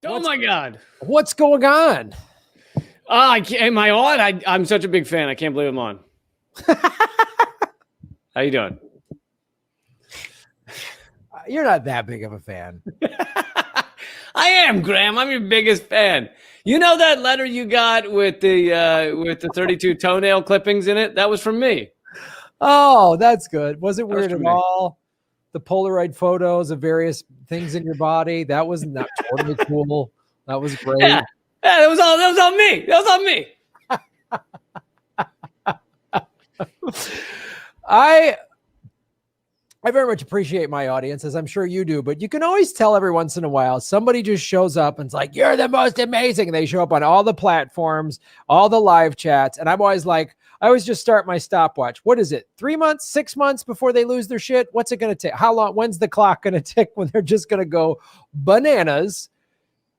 Oh my God. What's going on? I can't, am I on? I'm such a big fan. I can't believe I'm on. How you doing? You're not that big of a fan. I am, Graham. I'm your biggest fan. You know that letter you got with the 32 toenail clippings in it? That was from me. Oh, that's good. Was it weird from at me. all? The Polaroid photos of various things in your body. That was not totally cool. That was great. Yeah, that was on me. That was on me. I very much appreciate my audience, as I'm sure you do, but you can always tell every once in a while somebody just shows up and it's like, you're the most amazing. And they show up on all the platforms, all the live chats. And I'm always like, I always just start my stopwatch. What is it? 3 months, 6 months before they lose their shit? What's it going to take? How long? When's the clock going to tick when they're just going to go bananas?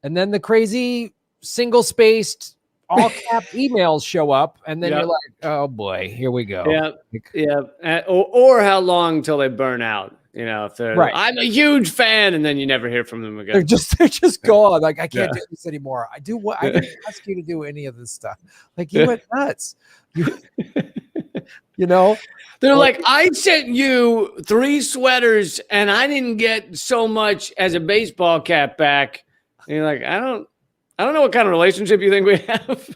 And then the crazy single spaced all cap emails show up, and then you're like, oh boy, here we go. Yeah. Or how long till they burn out? You know, if they're right. I'm a huge fan, and then you never hear from them again. They're just gone. Like, I can't do this anymore. I didn't ask you to do any of this stuff. Like, you went nuts. You know? They're like, I sent you 3 sweaters and I didn't get so much as a baseball cap back. And you're like, I don't know what kind of relationship you think we have.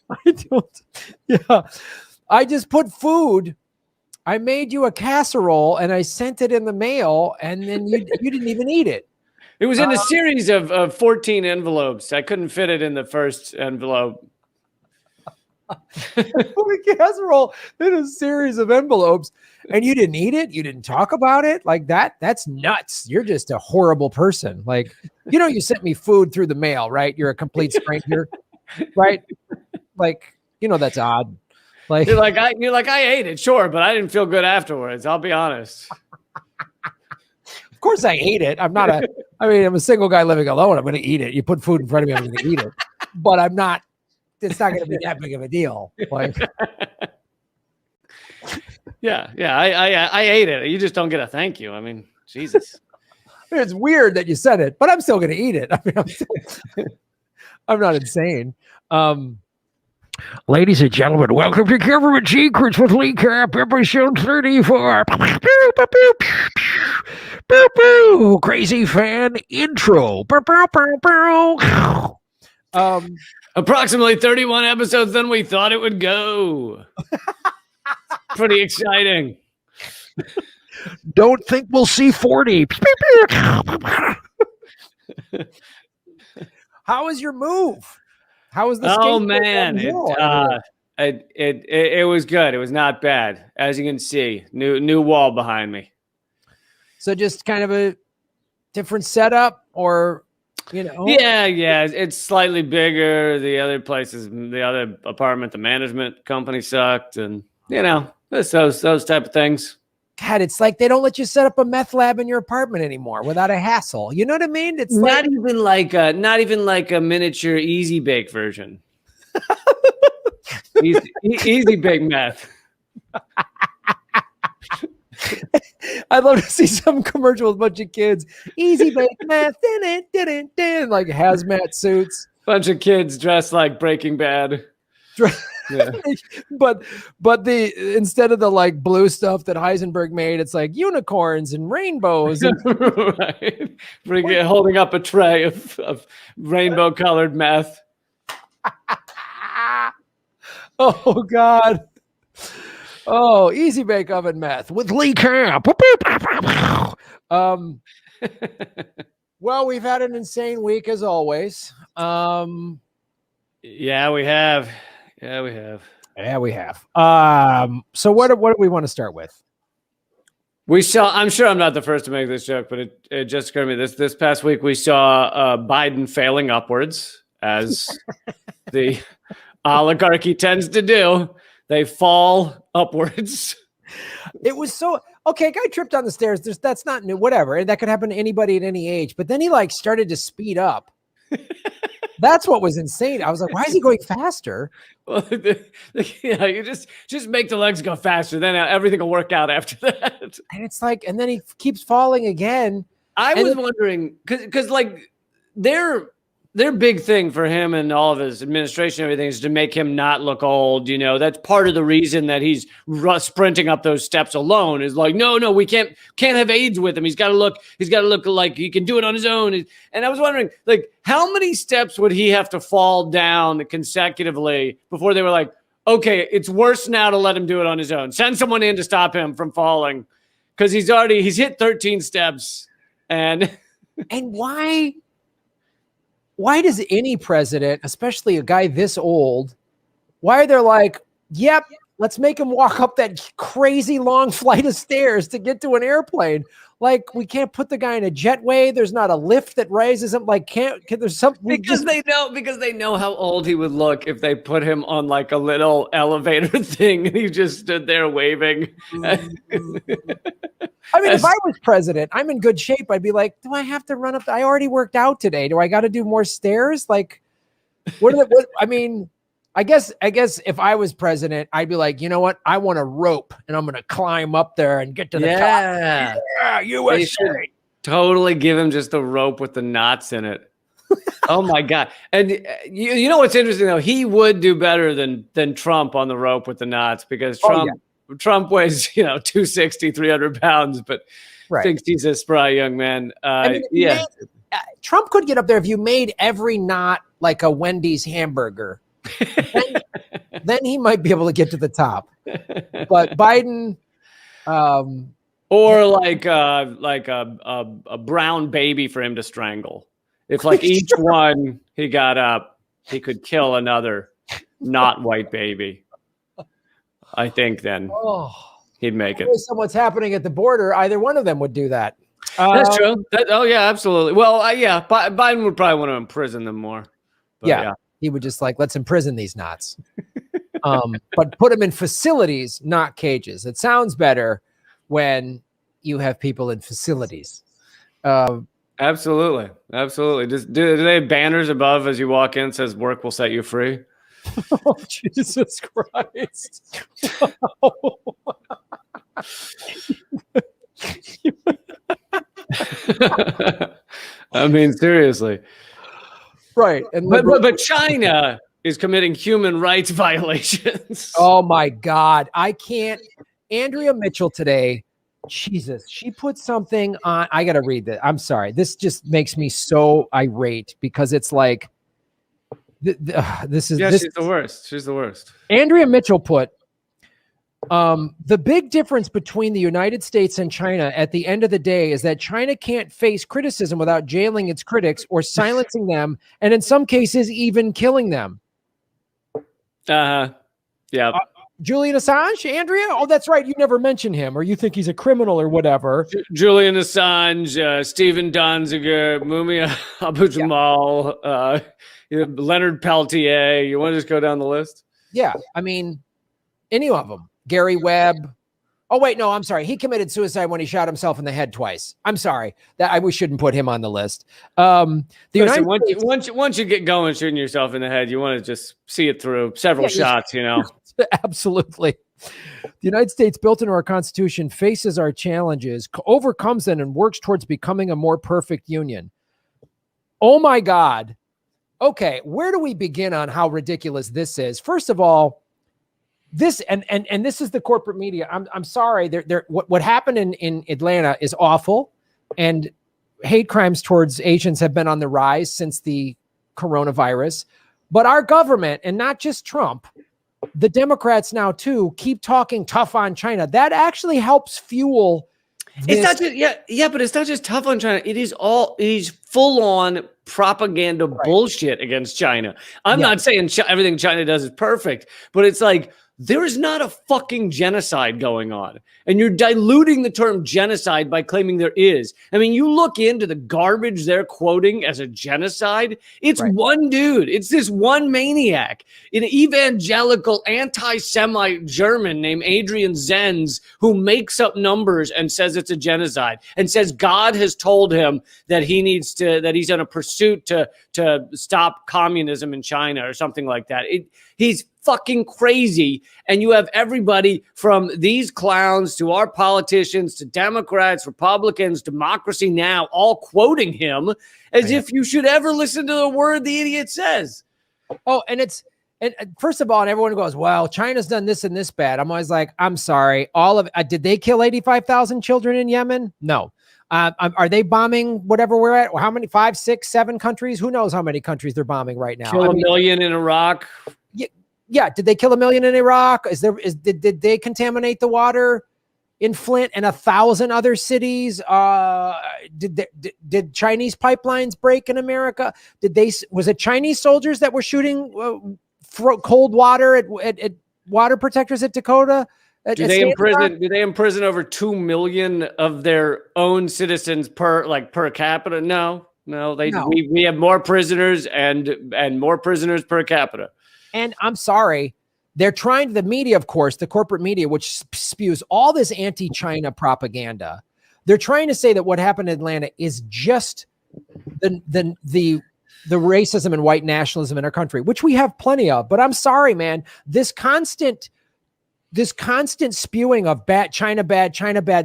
I don't. Yeah. I just put food. I made you a casserole and I sent it in the mail, and then you didn't even eat it. It was in a series of 14 envelopes. I couldn't fit it in the first envelope. A casserole in a series of envelopes, and you didn't eat it. You didn't talk about it like that. That's nuts. You're just a horrible person. Like, you sent me food through the mail, right? You're a complete stranger, right? Like, that's odd. Like, you're like I ate it, sure, but I didn't feel good afterwards. I'll be honest. Of course I ate it. I'm a single guy living alone. I'm going to eat it. You put food in front of me, I'm going to eat it. But I'm not. It's not going to be that big of a deal. Like, yeah. I ate it. You just don't get a thank you. I mean, Jesus. It's weird that you said it, but I'm still going to eat it. I mean, I'm not insane. Ladies and gentlemen, welcome to Government Secrets with Lee Cap, episode 34. Crazy fan intro. Approximately 31 episodes than we thought it would go. Pretty exciting. Don't think we'll see 40. How was your move? How was the Oh man, it was good. It was not bad, as you can see. New wall behind me. So just kind of a different setup, or Yeah, it's slightly bigger. The other apartment, the management company sucked, and those type of things. God, it's like they don't let you set up a meth lab in your apartment anymore without a hassle. You know what I mean? It's not even like a miniature easy bake version. easy bake meth. I'd love to see some commercial with a bunch of kids. Easy bake meth, like hazmat suits. Bunch of kids dressed like Breaking Bad. Yeah. but the instead of the like blue stuff that Heisenberg made, it's like unicorns and rainbows. And right. Holding up a tray of rainbow colored meth. Oh God. Oh, easy bake oven meth with Lee Camp. Well, we've had an insane week as always. Yeah, we have. Yeah, we have. So what do we want to start with? I'm sure I'm not the first to make this joke, but it just occurred to me this past week we saw Biden failing upwards, as the oligarchy tends to do. They fall upwards. It was so okay. Guy tripped on the stairs. That's not new. Whatever, and that could happen to anybody at any age. But then he started to speed up. That's what was insane. I was like, why is he going faster? Well, you just make the legs go faster. Then everything will work out after that. And it's like, and then he keeps falling again. I was wondering, because their big thing for him and all of his administration and everything is to make him not look old. You know, that's part of the reason that he's sprinting up those steps alone is like, no, we can't have AIDS with him. He's got to look like he can do it on his own. And I was wondering, like, how many steps would he have to fall down consecutively before they were like, okay, it's worse now to let him do it on his own. Send someone in to stop him from falling. Because he's hit 13 steps. And why does any president, especially a guy this old, why are they like, yep, let's make him walk up that crazy long flight of stairs to get to an airplane? Like, we can't put the guy in a jetway. There's not a lift that raises him. Like, can there's something because they know how old he would look if they put him on like a little elevator thing and he just stood there waving. I mean, if I was president, I'm in good shape. I'd be like, do I have to run up? I already worked out today. Do I got to do more stairs? Like, I mean, I guess if I was president, I'd be like, you know what? I want a rope and I'm going to climb up there and get to the top. Yeah, USA. They should totally give him just a rope with the knots in it. Oh my God. And you know what's interesting though? He would do better than Trump on the rope with the knots because Trump weighs, 260, 300 pounds, but thinks he's a spry young man. Trump could get up there if you made every knot like a Wendy's hamburger. then he might be able to get to the top. But Biden, or like a brown baby for him to strangle. If like each one he got up, he could kill another not white baby. I think then he'd make it. Based on what's happening at the border, either one of them would do that. That's true. Yeah, absolutely. Well, Biden would probably want to imprison them more. But, yeah. He would just like, let's imprison these knots. But put them in facilities, not cages. It sounds better when you have people in facilities. Absolutely. Do they have banners above as you walk in that says work will set you free? Oh, Jesus Christ. Wow. I mean, seriously. Right. And but China is committing human rights violations. Oh my God. I can't. Andrea Mitchell today, Jesus, she put something on. I got to read that. I'm sorry. This just makes me so irate because it's like, this is. Yeah, she's the worst. She's the worst. Andrea Mitchell put, the big difference between the United States and China at the end of the day is that China can't face criticism without jailing its critics or silencing them, and in some cases, even killing them. Yeah. Julian Assange, Andrea? Oh, that's right. You never mention him, or you think he's a criminal or whatever. Julian Assange, Stephen Donziger, Mumia Abu-Jamal, Leonard Peltier. You want to just go down the list? Yeah. I mean, any of them. Gary Webb. Oh, wait, no, I'm sorry. He committed suicide when he shot himself in the head twice. I'm sorry. We shouldn't put him on the list. Listen, once you get going shooting yourself in the head, you want to just see it through several shots, Absolutely. The United States, built into our Constitution, faces our challenges, overcomes them, and works towards becoming a more perfect union. Oh, my God. Okay, where do we begin on how ridiculous this is? First of all, this and this is the corporate media. I'm sorry. What happened in Atlanta is awful, and hate crimes towards Asians have been on the rise since the coronavirus. But our government, and not just Trump, the Democrats now too, keep talking tough on China. That actually helps fuel. It's not just but it's not just tough on China. It is full on propaganda bullshit against China. I'm not saying everything China does is perfect, but it's like, there is not a fucking genocide going on. And you're diluting the term genocide by claiming there is. I mean, you look into the garbage they're quoting as a genocide. It's one dude. It's this one maniac, an evangelical anti-Semite German named Adrian Zenz, who makes up numbers and says it's a genocide and says God has told him that he's on a pursuit to stop communism in China or something like that. He's fucking crazy. And you have everybody from these clowns to our politicians to Democrats, Republicans, Democracy Now, all quoting him as if you should ever listen to the word the idiot says. Oh, and first of all, and everyone goes, well, China's done this and this bad. I'm always like, I'm sorry. Did they kill 85,000 children in Yemen? No. Are they bombing whatever we're at? How many? 5, 6, 7 countries? Who knows how many countries they're bombing right now? Kill a million in Iraq. Yeah. Did they kill 1 million in Iraq? Did they contaminate the water in Flint and 1,000 other cities? Did Chinese pipelines break in America? Was it Chinese soldiers that were shooting cold water at water protectors at Dakota? Do they imprison over 2 million of their own citizens per capita? No. We have more prisoners and more prisoners per capita. And I'm sorry, the media, of course, the corporate media, which spews all this anti-China propaganda. They're trying to say that what happened in Atlanta is just the racism and white nationalism in our country, which we have plenty of. But I'm sorry, man, this constant spewing of China bad,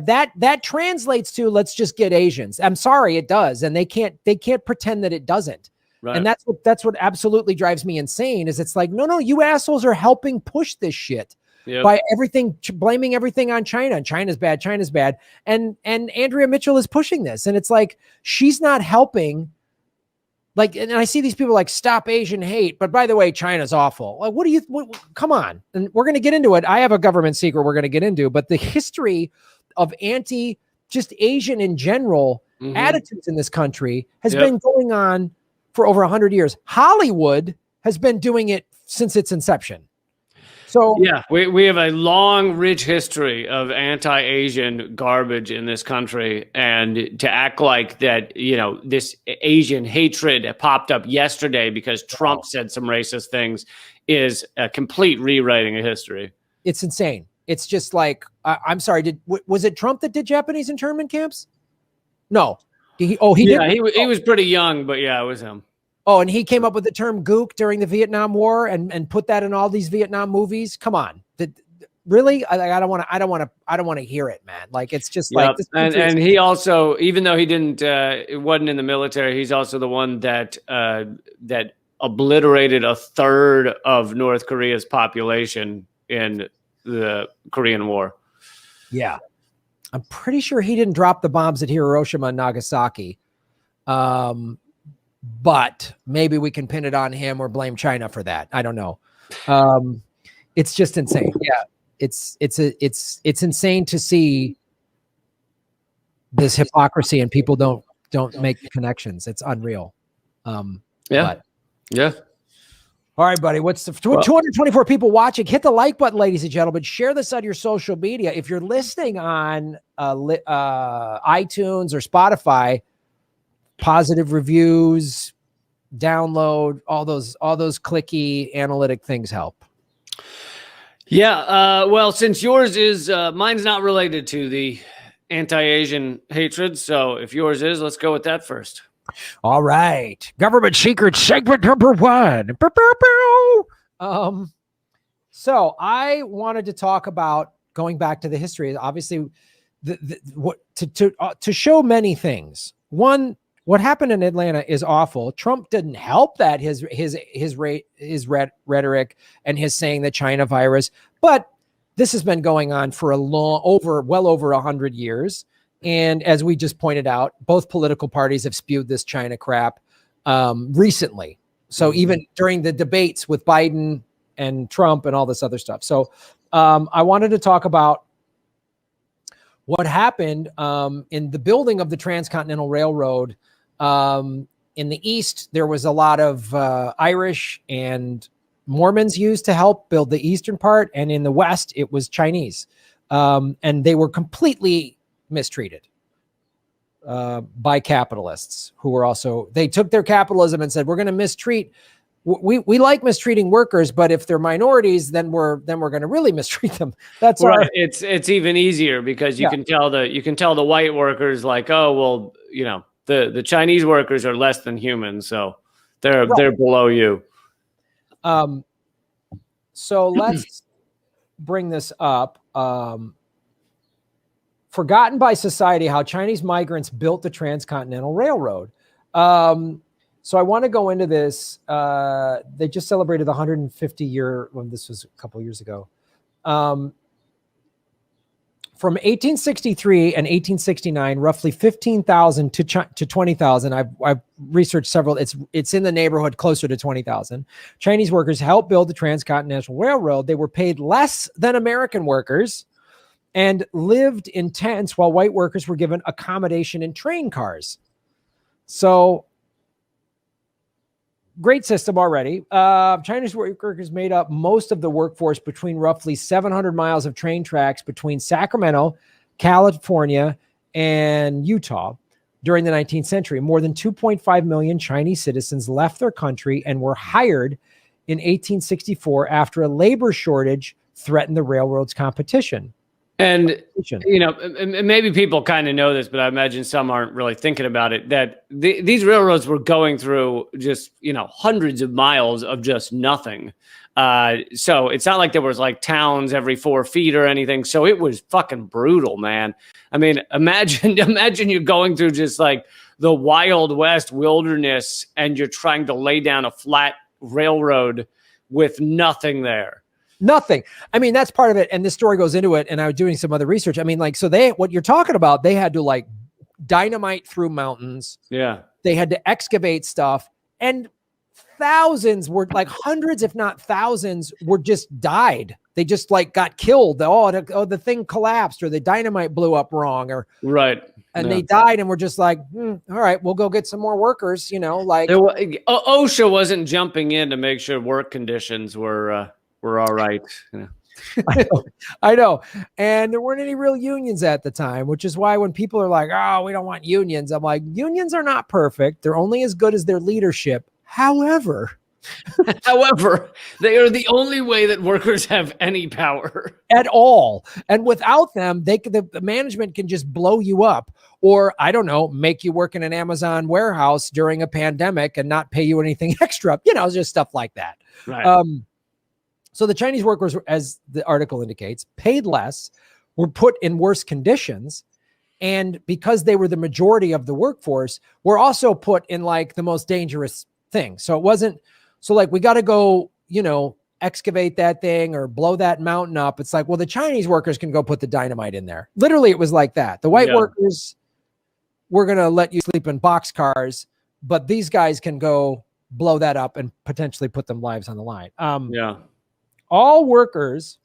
that translates to let's just get Asians. I'm sorry, it does. And they can't pretend that it doesn't. Right. And that's what absolutely drives me insane is it's like, no, you assholes are helping push this shit by blaming everything on China, and China's bad. And Andrea Mitchell is pushing this. And it's like, she's not helping. Like, and I see these people like stop Asian hate, but by the way, China's awful. Like, come on. And we're going to get into it. I have a government secret we're going to get into, but the history of just Asian in general attitudes in this country has been going on for over 100 years. Hollywood has been doing it since its inception. So yeah, we have a long, rich history of anti-Asian garbage in this country, and to act like that, this Asian hatred popped up yesterday because Trump said some racist things is a complete rewriting of history. It's insane. It's just like, I'm sorry. Was it Trump that did Japanese internment camps? No. He was pretty young, but yeah, it was him. Oh, and he came up with the term "gook" during the Vietnam War and put that in all these Vietnam movies. Come on, really? I don't want to hear it, man. Like, it's just like this. And he also, even though he it wasn't in the military, he's also the one that obliterated a third of North Korea's population in the Korean War. Yeah, I'm pretty sure he didn't drop the bombs at Hiroshima and Nagasaki. But maybe we can pin it on him or blame China for that. I don't know. It's just insane. Yeah, it's insane to see this hypocrisy and people don't make the connections. It's unreal. Yeah. All right, buddy. 224 people watching? Hit the like button, ladies and gentlemen. Share this on your social media. If you're listening on iTunes or Spotify, positive reviews, download, all those clicky analytic things help. Yeah. Well, since yours is, mine's not related to the anti-Asian hatred. So if yours is, let's go with that first. All right. Government secret segment number 1. So I wanted to talk about going back to the history. Obviously, to show many things. One, what happened in Atlanta is awful. Trump didn't help that, his rhetoric and his saying the China virus, but this has been going on for well over 100 years. And as we just pointed out, both political parties have spewed this China crap recently. So even during the debates with Biden and Trump and all this other stuff. So I wanted to talk about what happened in the building of the Transcontinental Railroad. In the East, there was a lot of Irish and Mormons used to help build the eastern part. And in the West, it was Chinese. And they were completely mistreated by capitalists who were also, they took their capitalism and said, we're going to mistreat, we like mistreating workers, but if they're minorities, then we're going to really mistreat them. That's right. It's even easier because you can tell the white workers like, oh, well, the Chinese workers are less than human. So they're below you. So let's bring this up. Forgotten by society how Chinese migrants built the transcontinental railroad. So I want to go into this. They just celebrated the 150 year, when this was a couple years ago. From 1863 and 1869, roughly 15,000 to 20,000. I've researched several. It's in the neighborhood closer to 20,000. Chinese workers helped build the transcontinental railroad. They were paid less than American workers and lived in tents while white workers were given accommodation in train cars. So great system already. Chinese workers made up most of the workforce between roughly 700 miles of train tracks between Sacramento, California, and Utah during the 19th century. More than 2.5 million Chinese citizens left their country and were hired in 1864 after a labor shortage threatened the railroad's competition. And, you know, maybe people kind of know this, but I imagine some aren't really thinking about it, that these railroads were going through just, you know, hundreds of miles of just nothing. So it's not like there was like towns every 4 feet or anything. So it was fucking brutal, man. I mean, imagine you're going through just like the Wild West wilderness and you're trying to lay down a flat railroad with nothing there. Nothing. I mean, that's part of it. And this story goes into it. And I was doing some other research. I mean, like, so what you're talking about, they had to like dynamite through mountains. Yeah. They had to excavate stuff, and thousands were, like hundreds, if not thousands, were just died. They just like got killed. The thing collapsed, or the dynamite blew up wrong, or right. And they died, and we're just like, all right, we'll go get some more workers. You know, like OSHA wasn't jumping in to make sure work conditions were all right. You know. I know. And there weren't any real unions at the time, which is why when people are like, oh, we don't want unions, I'm like, unions are not perfect. They're only as good as their leadership. However, they are the only way that workers have any power at all. And without them, the management can just blow you up, or I don't know, make you work in an Amazon warehouse during a pandemic and not pay you anything extra. You know, just stuff like that. Right. So the Chinese workers, as the article indicates, paid less, were put in worse conditions. And because they were the majority of the workforce, were also put in like the most dangerous thing. So it wasn't, so like, we got to go, you know, excavate that thing or blow that mountain up. It's like, well, the Chinese workers can go put the dynamite in there. Literally, it was like that. The white workers, we're going to let you sleep in boxcars, but these guys can go blow that up and potentially put them lives on the line. All workers,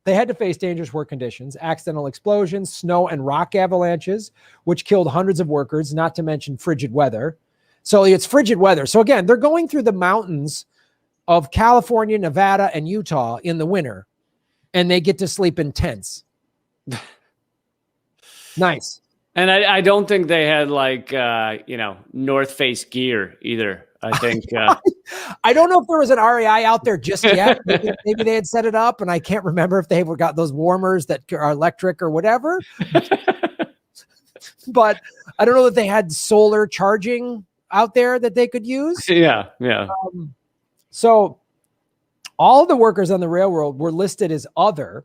they had to face dangerous work conditions, accidental explosions, snow and rock avalanches, which killed hundreds of workers, not to mention frigid weather. So it's frigid weather. So again, they're going through the mountains of California, Nevada, and Utah in the winter, and they get to sleep in tents. Nice. And I don't think they had like, you know, North Face gear either. I think I don't know if there was an REI out there just yet. Maybe they had set it up, and I can't remember if they got those warmers that are electric or whatever. But I don't know that they had solar charging out there that they could use. Yeah. So all the workers on the railroad were listed as other,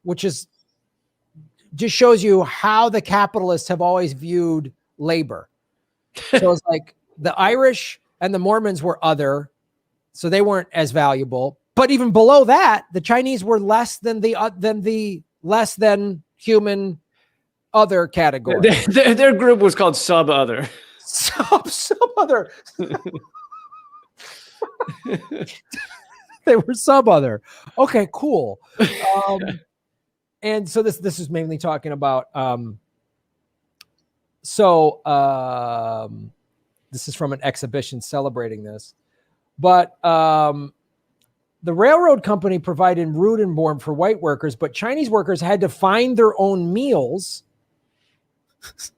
which is just shows you how the capitalists have always viewed labor. So it's like, the Irish and the Mormons were other, so they weren't as valuable. But even below that, the Chinese were less than the less than human other category. Their group was called sub-other. Sub-other. They were sub-other. Okay, cool. And so this is mainly talking about. This is from an exhibition celebrating this. But the railroad company provided root and board for white workers, but Chinese workers had to find their own meals.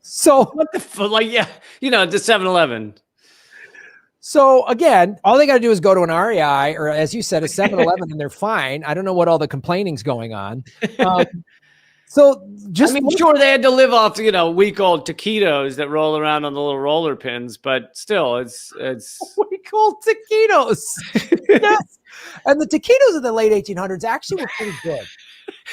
So what the fuck? Like, yeah, you know, the 7-Eleven. So again, all they got to do is go to an REI, or as you said, a 7-Eleven, and they're fine. I don't know what all the complaining's going on. So just I mean, sure, they had to live off, week-old taquitos that roll around on the little roller pins, but still, it's we call taquitos. Yes. And the taquitos of the late 1800s actually were pretty good.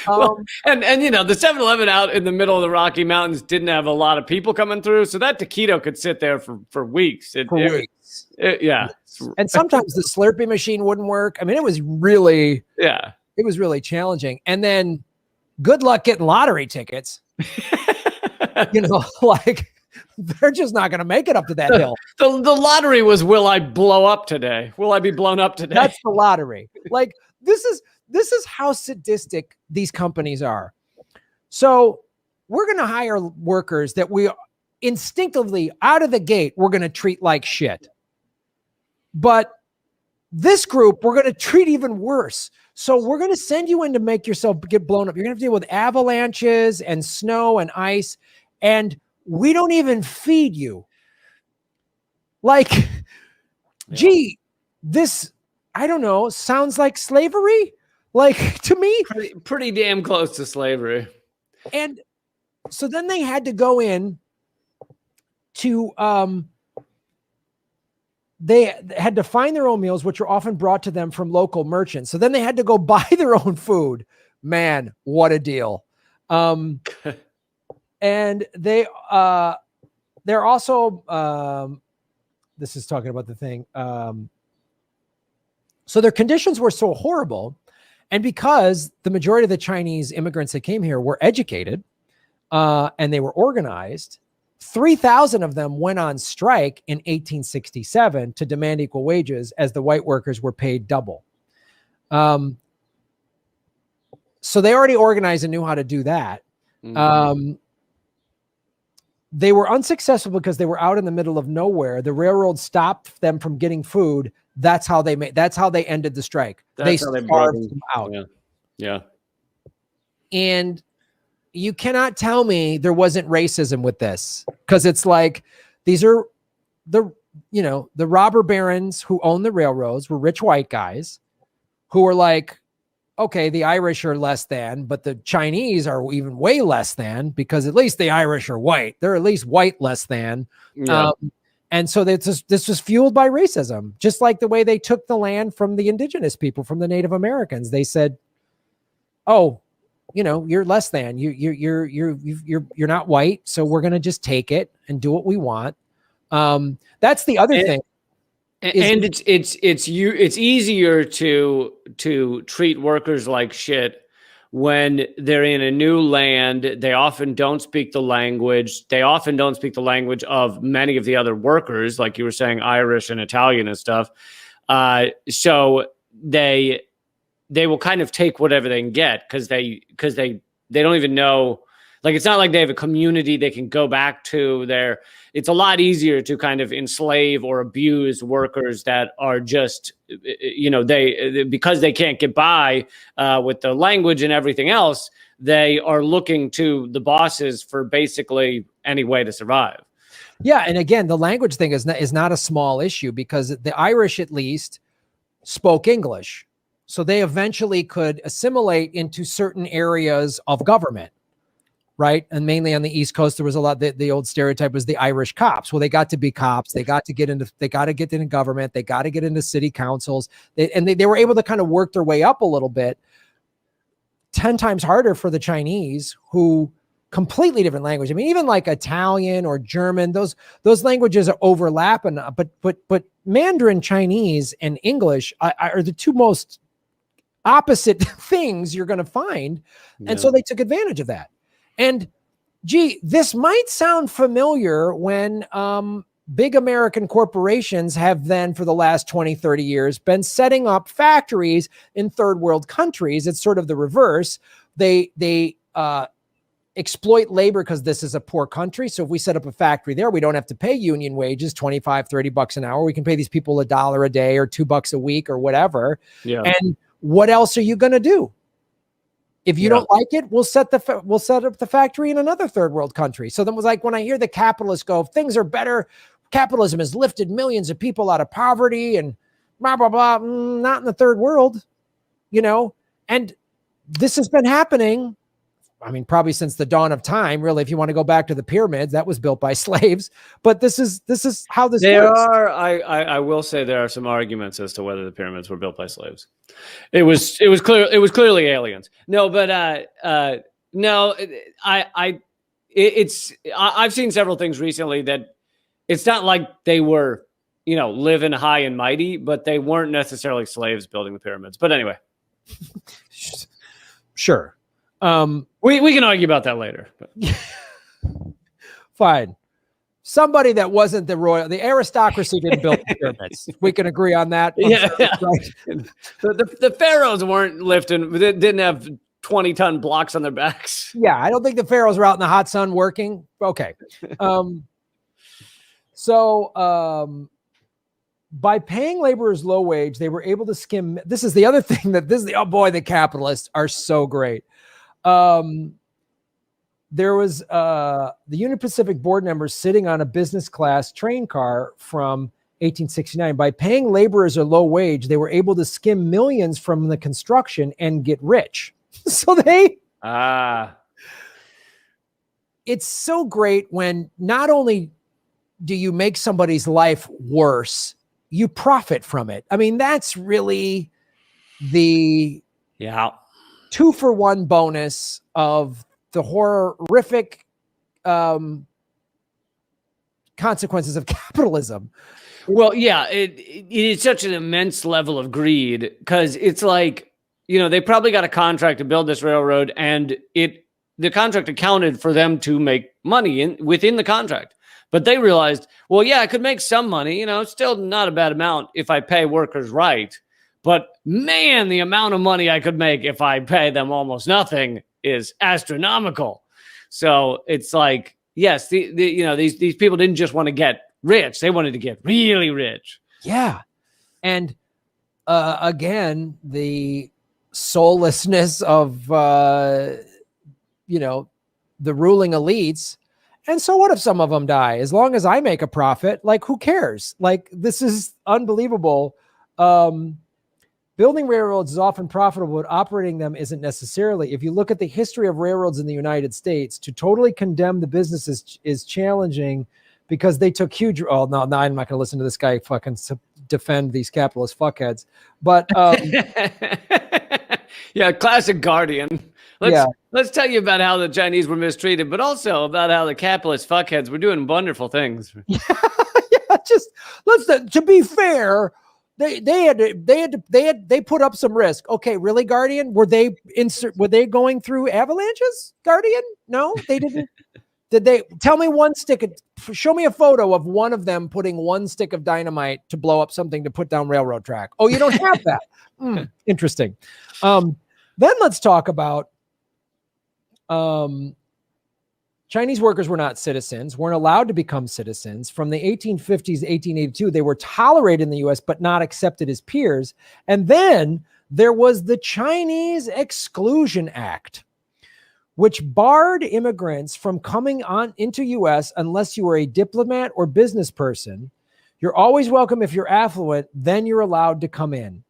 Well, and the 7-Eleven out in the middle of the Rocky Mountains didn't have a lot of people coming through, so that taquito could sit there for weeks. Weeks. Yeah. And sometimes the Slurpee machine wouldn't work. I mean, it was really challenging. And then good luck getting lottery tickets. Like they're just not going to make it up to that hill. The lottery was, will I blow up today? Will I be blown up today? That's the lottery. Like this is how sadistic these companies are. So we're going to hire workers that we instinctively out of the gate, we're going to treat like shit. But this group, we're going to treat even worse. So we're going to send you in to make yourself get blown up. You're going to have to deal with avalanches and snow and ice. And we don't even feed you. Like, gee, this, I don't know, sounds like slavery. Like to me, pretty damn close to slavery. And so then they had to go in to, they had to find their own meals, which were often brought to them from local merchants. So then they had to go buy their own food. Man, what a deal. And they're also, this is talking about the thing. So their conditions were so horrible. And because the majority of the Chinese immigrants that came here were educated and they were organized, 3,000 of them went on strike in 1867 to demand equal wages as the white workers were paid double. So they already organized and knew how to do that. Mm-hmm. They were unsuccessful because they were out in the middle of nowhere. The railroad stopped them from getting food. That's how they ended the strike. They starved them out. Yeah. And you cannot tell me there wasn't racism with this, because it's like these are the robber barons who own the railroads were rich white guys who were like, okay, the Irish are less than, but the Chinese are even way less than, because at least the Irish are white. They're at least white less than. Yeah. And so this was fueled by racism, just like the way they took the land from the indigenous people, from the Native Americans. They said, oh, you're less than, you're not white. So we're going to just take it and do what we want. That's the other thing. And it's easier to treat workers like shit when they're in a new land. They often don't speak the language. They often don't speak the language of many of the other workers, like you were saying, Irish and Italian and stuff. So they will kind of take whatever they can get because they don't even know. Like, it's not like they have a community they can go back to. It's a lot easier to kind of enslave or abuse workers that are just, because they can't get by with the language and everything else, they are looking to the bosses for basically any way to survive. Yeah. And again, the language thing is not a small issue, because the Irish at least spoke English. So they eventually could assimilate into certain areas of government. Right. And mainly on the East Coast, there was a lot. The old stereotype was the Irish cops. Well, they got to be cops. They got to get into government. They got to get into city councils. They were able to kind of work their way up a little bit. 10 times harder for the Chinese, who completely different language. I mean, even like Italian or German, those languages are overlapping. But Mandarin Chinese and English are the two most opposite things you're going to find. Yeah. And so they took advantage of that. And gee, this might sound familiar when big American corporations have then, for the last 20, 30 years, been setting up factories in third world countries. It's sort of the reverse. They exploit labor because this is a poor country. So if we set up a factory there, we don't have to pay union wages, 25, 30 bucks an hour. We can pay these people $1 a day or $2 a week or whatever. Yeah. And what else are you going to do? If you don't like it, we'll set up the factory in another third world country. So then it was like, when I hear the capitalists go, things are better, capitalism has lifted millions of people out of poverty and blah, blah, blah, not in the third world, and this has been happening. I mean, probably since the dawn of time, really, if you want to go back to the pyramids, that was built by slaves. But this is how this works. I will say there are some arguments as to whether the pyramids were built by slaves. It was clearly aliens. No, but no, I've seen several things recently that it's not like they were, living high and mighty, but they weren't necessarily slaves building the pyramids. But anyway, sure. We can argue about that later. Fine. Somebody that wasn't the aristocracy didn't build the pyramids. We can agree on that. Yeah. Right. The pharaohs weren't lifting, they didn't have 20-ton blocks on their backs. Yeah, I don't think the pharaohs were out in the hot sun working. Okay. By paying laborers low wage, they were able to skim. This is the other thing the capitalists are so great. There was the Union Pacific board members sitting on a business class train car from 1869. By paying laborers a low wage, they were able to skim millions from the construction and get rich. So it's so great when not only do you make somebody's life worse, you profit from it. I mean, that's really the 2-for-1 bonus of the horrific consequences of capitalism. Well, yeah, it is such an immense level of greed because it's like, they probably got a contract to build this railroad, and the contract accounted for them to make money within the contract. But they realized, well, yeah, I could make some money, still not a bad amount if I pay workers right. But man, the amount of money I could make if I pay them almost nothing is astronomical. So it's like, yes, these people didn't just want to get rich; they wanted to get really rich. Yeah, and again, the soullessness of the ruling elites. And so what if some of them die? As long as I make a profit, like, who cares? Like, this is unbelievable. Building railroads is often profitable, but operating them isn't necessarily. If you look at the history of railroads in the United States, to totally condemn the business is challenging because they took huge. Oh, no, I'm not going to listen to this guy fucking defend these capitalist fuckheads. But yeah, classic Guardian. Let's tell you about how the Chinese were mistreated, but also about how the capitalist fuckheads were doing wonderful things. Yeah, just to be fair, they put up some risk. Okay, really, Guardian? Were they going through avalanches, Guardian? No, they didn't. Did they tell me show me a photo of one of them putting one stick of dynamite to blow up something to put down railroad track? Oh, you don't have that. Interesting. Then let's talk about Chinese workers were not citizens, weren't allowed to become citizens. From the 1850s to 1882, they were tolerated in the U.S., but not accepted as peers. And then there was the Chinese Exclusion Act, which barred immigrants from coming on into U.S. unless you were a diplomat or business person. You're always welcome if you're affluent, then you're allowed to come in.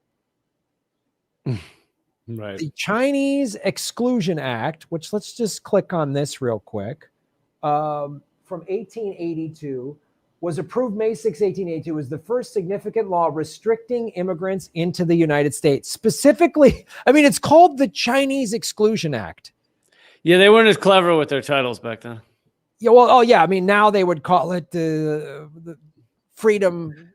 Right. The Chinese Exclusion Act, which let's just click on this real quick, from 1882, was approved May 6, 1882, was the first significant law restricting immigrants into the United States. Specifically, I mean, it's called the Chinese Exclusion Act. Yeah, they weren't as clever with their titles back then. Yeah, well, I mean, now they would call it the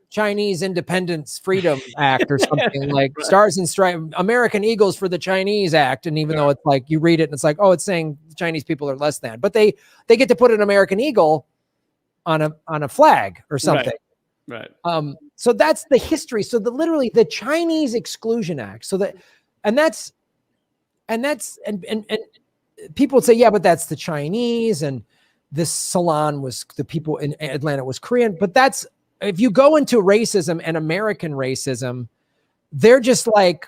Chinese Independence Freedom Act or something like Stars and Stripes, American Eagles for the Chinese Act. And even though it's like, you read it and it's like, oh, it's saying Chinese people are less than, but they get to put an American eagle on a flag or something. Right. So that's the history. So literally the Chinese Exclusion Act. So that, and people would say, yeah, but that's the Chinese, and this salon was, the people in Atlanta was Korean, but that's, if you go into racism and American racism, they're just like,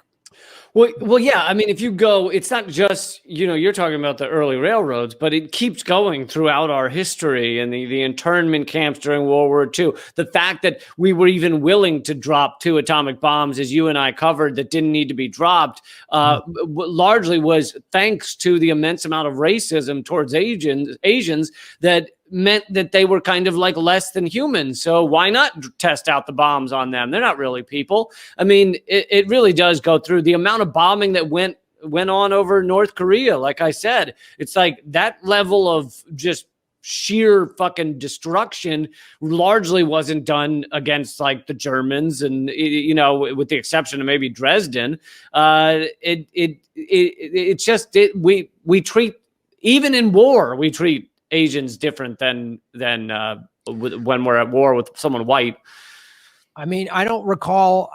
Well, yeah. I mean, if you go, it's not just, you're talking about the early railroads, but it keeps going throughout our history and the internment camps during World War II. The fact that we were even willing to drop 2 atomic bombs, as you and I covered, that didn't need to be dropped, largely was thanks to the immense amount of racism towards Asians that meant that they were kind of like less than human. So why not test out the bombs on them? They're not really people. I mean, it really does go through the amount of bombing that went on over North Korea. Like I said, it's like that level of just sheer fucking destruction largely wasn't done against like the Germans, and with the exception of maybe Dresden. It's just we treat, even in war, we treat Asians different than when we're at war with someone white. I mean, I don't recall.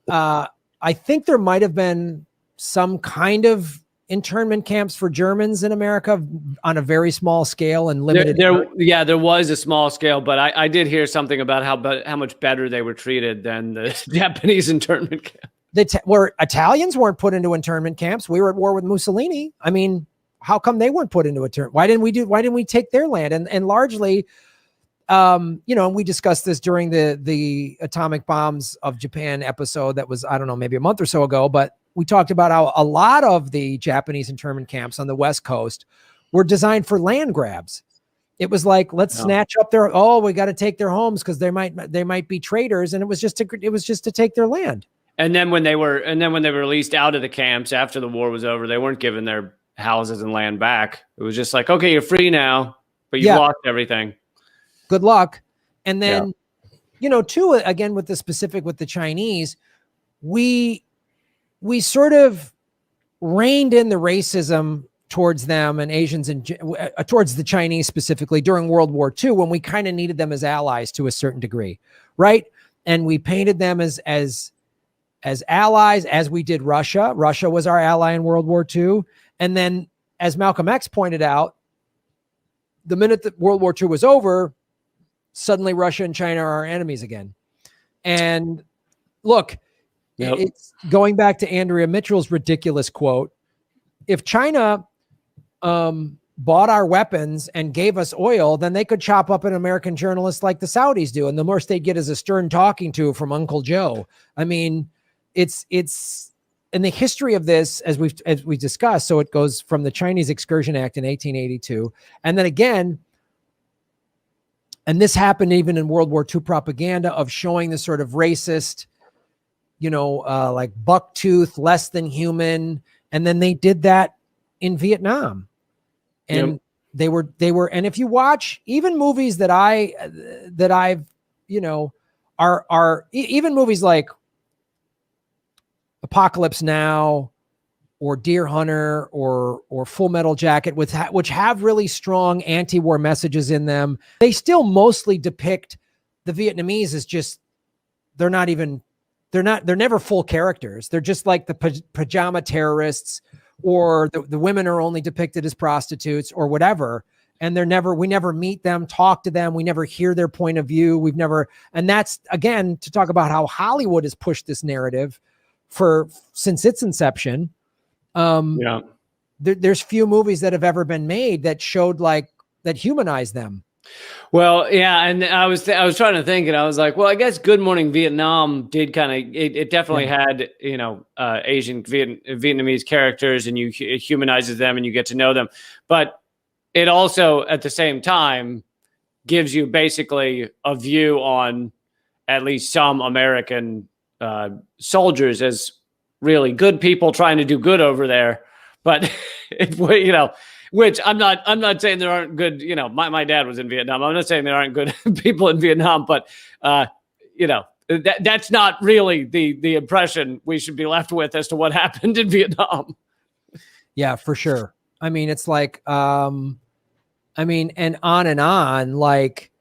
I think there might have been some kind of internment camps for Germans in America on a very small scale and limited. There was a small scale, but I did hear something about how much better they were treated than the Japanese internment camp. Where Italians weren't put into internment camps. We were at war with Mussolini. I mean, how come they weren't put into a term? Why didn't we take their land? And largely, we discussed this during the atomic bombs of Japan episode that was, I don't know, maybe a month or so ago, but we talked about how a lot of the Japanese internment camps on the West Coast were designed for land grabs. It was like, let's snatch up we got to take their homes because they might be traitors. And it was just to take their land. And then when they were released out of the camps after the war was over, they weren't given their houses and land back. It was just like, okay, you're free now, but you lost everything. Good luck. And then, too, again, with the Chinese, we sort of reined in the racism towards them and Asians and towards the Chinese specifically during World War II, when we kind of needed them as allies to a certain degree. Right. And we painted them as allies, as we did Russia. Russia was our ally in World War II. And then, as Malcolm X pointed out, the minute that World War II was over, suddenly Russia and China are our enemies again. And look, it's going back to Andrea Mitchell's ridiculous quote. If China bought our weapons and gave us oil, then they could chop up an American journalist like the Saudis do. And the most they get is a stern talking to from Uncle Joe. I mean, it's in the history of this, as we discussed. So it goes from the Chinese Excursion Act in 1882. And then again, and this happened even in World War II propaganda of showing the sort of racist, like bucktooth, less than human. And then they did that in Vietnam. And they were, and if you watch even movies that I've, are even movies like Apocalypse Now or Deer Hunter or Full Metal Jacket, which have really strong anti-war messages in them, they still mostly depict the Vietnamese as just, they're never full characters. They're just like the pajama terrorists, or the women are only depicted as prostitutes or whatever. And we never meet them, talk to them. We never hear their point of view. And that's, again, to talk about how Hollywood has pushed this narrative since its inception. There's few movies that have ever been made that showed that humanized them. Well, yeah, and I was trying to think, and I was like, well, I guess Good Morning Vietnam did kind of, it definitely had, Asian Vietnamese characters, and it humanizes them and you get to know them. But it also, at the same time, gives you basically a view on at least some American soldiers as really good people trying to do good over there. But, which I'm not saying there aren't good, my dad was in Vietnam. I'm not saying there aren't good people in Vietnam, but, that's not really the impression we should be left with as to what happened in Vietnam. Yeah, for sure. I mean, it's like, and on, like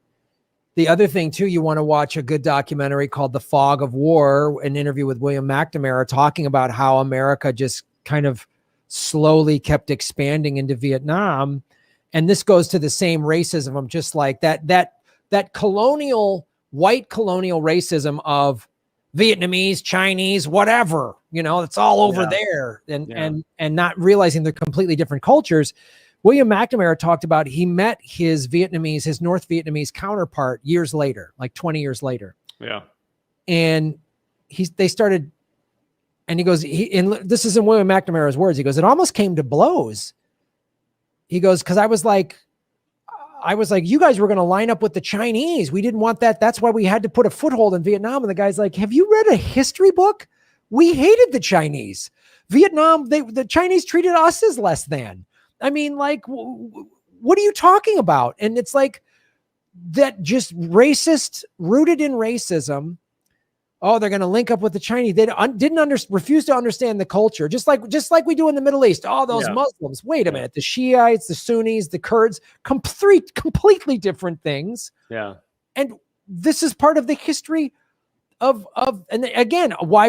the other thing too, you want to watch a good documentary called The Fog of War, an interview with William McNamara talking about how America just kind of slowly kept expanding into Vietnam. And this goes to the same racism. I'm just like that colonial, white colonial racism of Vietnamese, Chinese, whatever, it's all over there, and not realizing they're completely different cultures. William McNamara talked about he met his North Vietnamese counterpart years later, like 20 years later. Yeah. And they started, and he goes, and this is in William McNamara's words. He goes, it almost came to blows. He goes, because I was like, you guys were going to line up with the Chinese. We didn't want that. That's why we had to put a foothold in Vietnam. And the guy's like, have you read a history book? We hated the Chinese. Vietnam, the Chinese treated us as less than. I mean, like, what are you talking about? And it's like that, just rooted in racism. Oh, they're going to link up with the Chinese. They refuse to understand the culture, just like we do in the Middle East. Oh, those Muslims. Wait a minute. The Shiites, the Sunnis, the Kurds, completely different things. Yeah. And this is part of the history of and again, why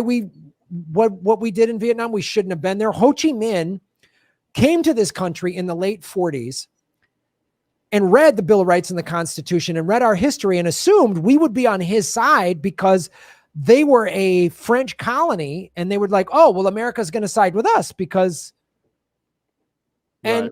what we did in Vietnam, we shouldn't have been there. Ho Chi Minh came to this country in the late 40s and read the Bill of Rights and the Constitution and read our history and assumed we would be on his side because they were a French colony, and they would like, oh, well, America's going to side with us because, and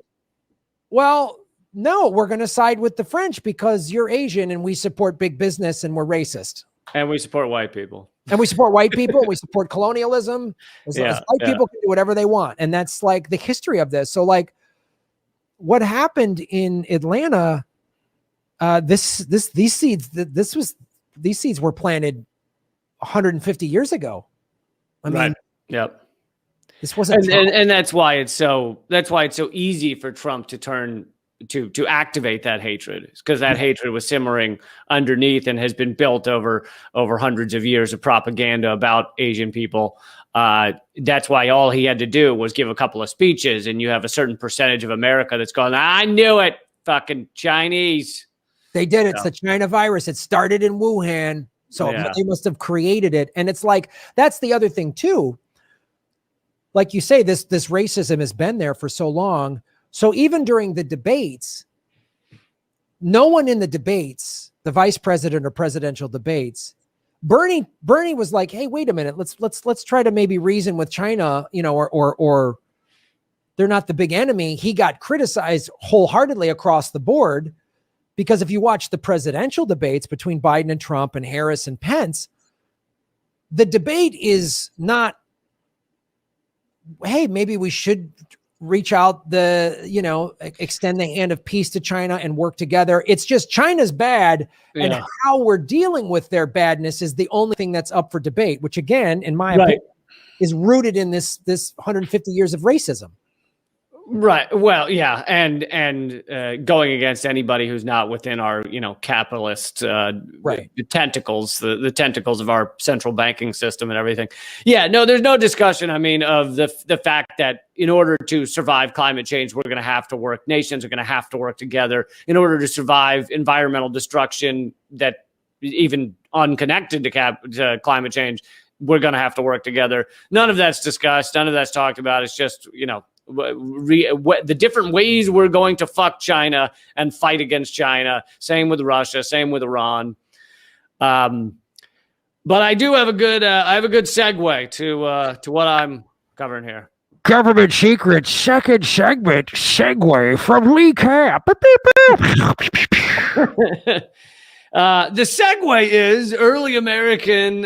well, no, we're going to side with the French because you're Asian and we support big business and we're racist. And we support white people. And we support white people. And we support colonialism. As white people can do whatever they want. And that's like the history of this. So like what happened in Atlanta, these seeds were planted 150 years ago. I mean, yep. This wasn't, and that's why it's so easy for Trump to turn to activate that hatred, because that hatred was simmering underneath and has been built over hundreds of years of propaganda about Asian people. That's why all he had to do was give a couple of speeches, and you have a certain percentage of America that's going, I knew it, fucking Chinese. They did it. It's the China virus. It started in Wuhan. So they must have created it. And it's like, that's the other thing too. Like you say, this racism has been there for so long. So even during the debates, no one in the debates, the vice president or presidential debates, Bernie was like, hey, wait a minute. Let's try to maybe reason with China, or they're not the big enemy. He got criticized wholeheartedly across the board. Because if you watch the presidential debates between Biden and Trump and Harris and Pence, the debate is not, hey, maybe we should reach out extend the hand of peace to China and work together. It's just China's bad, and how we're dealing with their badness is the only thing that's up for debate, which again, in my opinion, is rooted in this 150 years of racism. Right. Well, yeah. And going against anybody who's not within our, capitalist tentacles, the tentacles of our central banking system and everything. Yeah, no, there's no discussion, of the fact that in order to survive climate change, we're going to have to work. Nations are going to have to work together in order to survive environmental destruction that even unconnected to climate change. We're going to have to work together. None of that's discussed. None of that's talked about. It's just, the different ways we're going to fuck China and fight against China. Same with Russia, same with Iran. But I do have a good segue to what I'm covering here. Government secret second segment segue from Lee Cap. The segue is early American,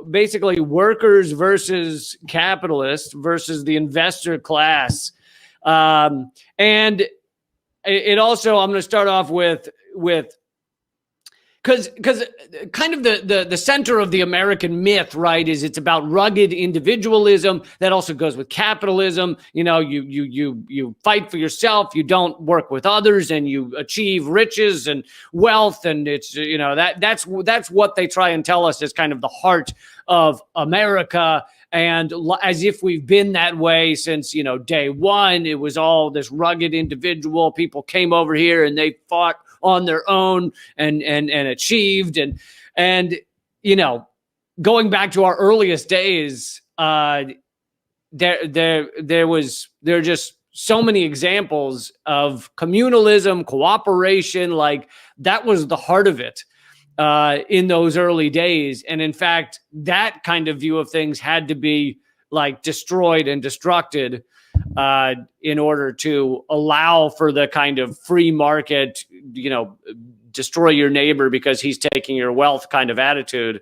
basically workers versus capitalists versus the investor class. And it also, I'm going to start off with because kind of the center of the American myth, right, is it's about rugged individualism that also goes with capitalism. You fight for yourself, you don't work with others, and you achieve riches and wealth, and it's that's what they try and tell us is kind of the heart of America. And as if we've been that way since, day one. It was all this rugged individual. People came over here and they fought on their own and achieved. And going back to our earliest days, there are just so many examples of communalism, cooperation. Like that was the heart of it. in those early days. And in fact, that kind of view of things had to be like destroyed and destructed in order to allow for the kind of free market, destroy your neighbor because he's taking your wealth kind of attitude.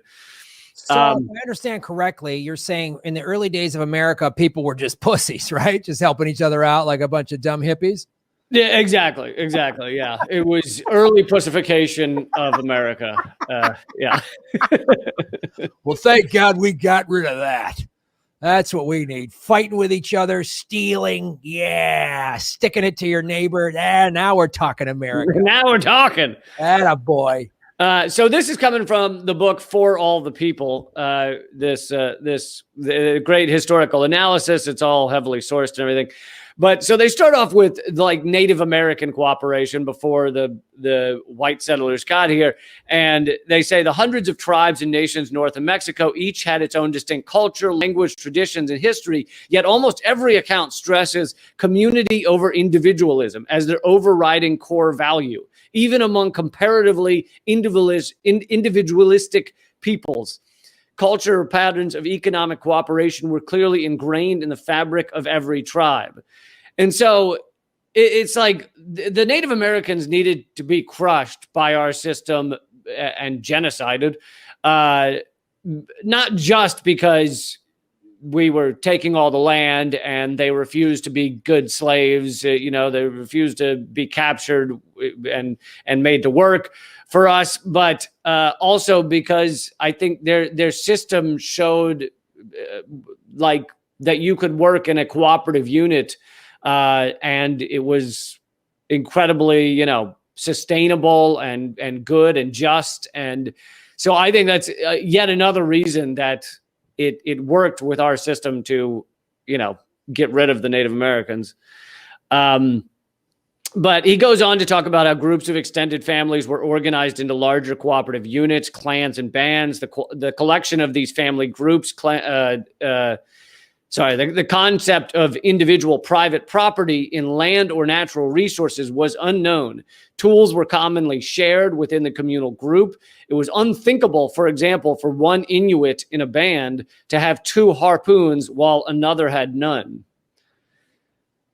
So if I understand correctly, you're saying in the early days of America, people were just pussies, right? Just helping each other out like a bunch of dumb hippies. Yeah, exactly. Yeah. It was early pussification of America. Yeah. Well, thank God we got rid of that. That's what we need. Fighting with each other, stealing. Yeah. Sticking it to your neighbor. Now we're talking America. Now we're talking. Atta boy. So this is coming from the book For All the People. This great historical analysis. It's all heavily sourced and everything. But so they start off with like Native American cooperation before the white settlers got here. And they say the hundreds of tribes and nations north of Mexico each had its own distinct culture, language, traditions, and history. Yet almost every account stresses community over individualism as their overriding core value, even among comparatively individualistic peoples. Culture patterns of economic cooperation were clearly ingrained in the fabric of every tribe. And so it's like the Native Americans needed to be crushed by our system and genocided, not just because we were taking all the land and they refused to be good slaves. They refused to be captured and made to work for us, but also because I think their system showed like that you could work in a cooperative unit, and it was incredibly, sustainable and good and just. And so I think that's yet another reason that it worked with our system to, get rid of the Native Americans. But he goes on to talk about how groups of extended families were organized into larger cooperative units, clans, and bands. The collection of these family groups, the concept of individual private property in land or natural resources was unknown. Tools were commonly shared within the communal group. It was unthinkable, for example, for one Inuit in a band to have two harpoons while another had none.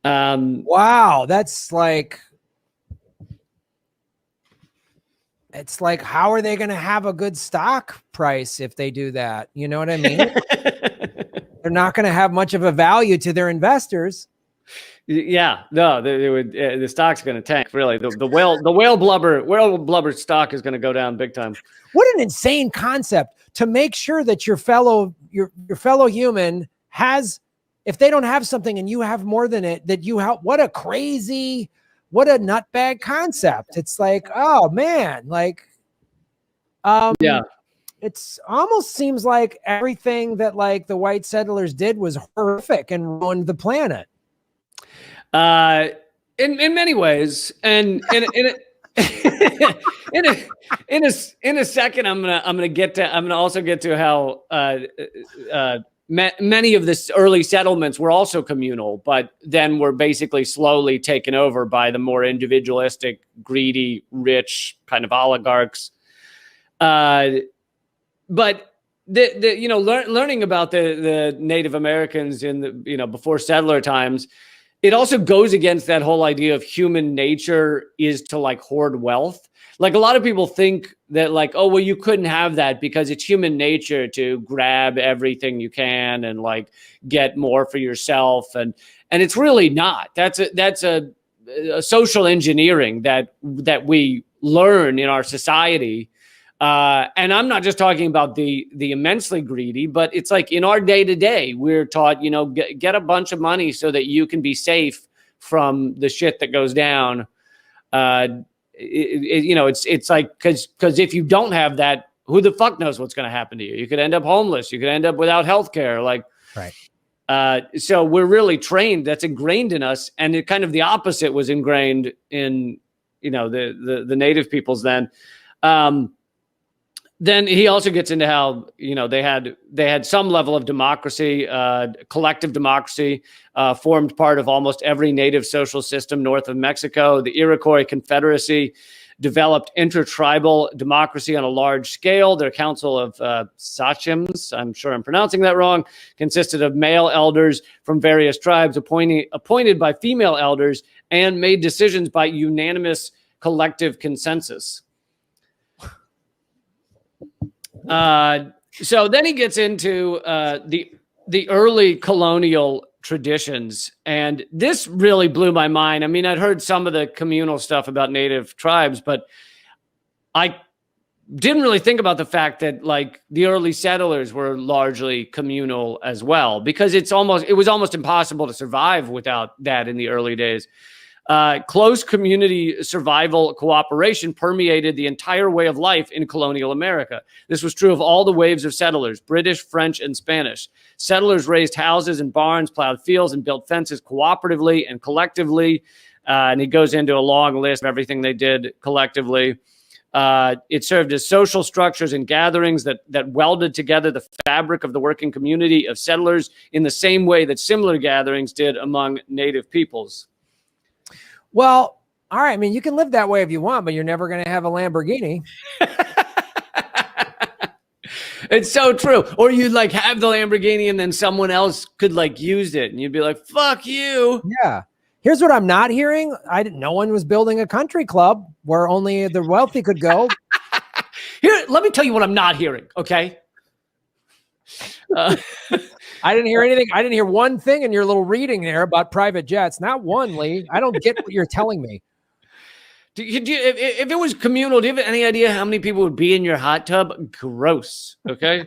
Wow, that's like, it's like, how are they going to have a good stock price if they do that? You know what I mean? They're not going to have much of a value to their investors. Yeah, no, the stock's going to tank. Really, the whale blubber stock is going to go down big time. What an insane concept to make sure that your fellow human has. If they don't have something and you have more than it, that you help. What a nutbag concept. It's like, oh man, like, yeah. It's almost seems like everything that like the white settlers did was horrific and ruined the planet. In many ways, and in a second, I'm gonna also get to how many of the early settlements were also communal, but then were basically slowly taken over by the more individualistic, greedy, rich kind of oligarchs. But learning about the Native Americans in the before settler times, it also goes against that whole idea of human nature is to like hoard wealth. Like a lot of people think that like, oh, well, you couldn't have that because it's human nature to grab everything you can and like get more for yourself. And it's really not. That's a social engineering that we learn in our society. And I'm not just talking about the immensely greedy, but it's like in our day to day, we're taught, get a bunch of money so that you can be safe from the shit that goes down. It's like, because if you don't have that, who the fuck knows what's going to happen to you? You could end up homeless. You could end up without health care. Like, right. So we're really trained. That's ingrained in us. And it kind of the opposite was ingrained in, the native peoples then. Then he also gets into how, they had some level of democracy, collective democracy, formed part of almost every native social system north of Mexico. The Iroquois Confederacy developed intertribal democracy on a large scale. Their council of sachems, I'm sure I'm pronouncing that wrong, consisted of male elders from various tribes appointed by female elders and made decisions by unanimous collective consensus. So then he gets into the early colonial traditions, and this really blew my mind. I mean, I'd heard some of the communal stuff about native tribes, but I didn't really think about the fact that like the early settlers were largely communal as well, because it was almost impossible to survive without that in the early days. Close community survival cooperation permeated the entire way of life in colonial America. This was true of all the waves of settlers, British, French, and Spanish. Settlers raised houses and barns, plowed fields, and built fences cooperatively and collectively. And he goes into a long list of everything they did collectively. It served as social structures and gatherings that welded together the fabric of the working community of settlers in the same way that similar gatherings did among native peoples. Well, all right. I mean, you can live that way if you want, but you're never going to have a Lamborghini. It's so true. Or you'd like have the Lamborghini and then someone else could like use it and you'd be like, fuck you. Yeah. Here's what I'm not hearing. No one was building a country club where only the wealthy could go. Here, let me tell you what I'm not hearing. Okay. I didn't hear anything. I didn't hear one thing in your little reading there about private jets. Not one, Lee. I don't get what you're telling me. If it was communal, do you have any idea how many people would be in your hot tub? Gross. Okay.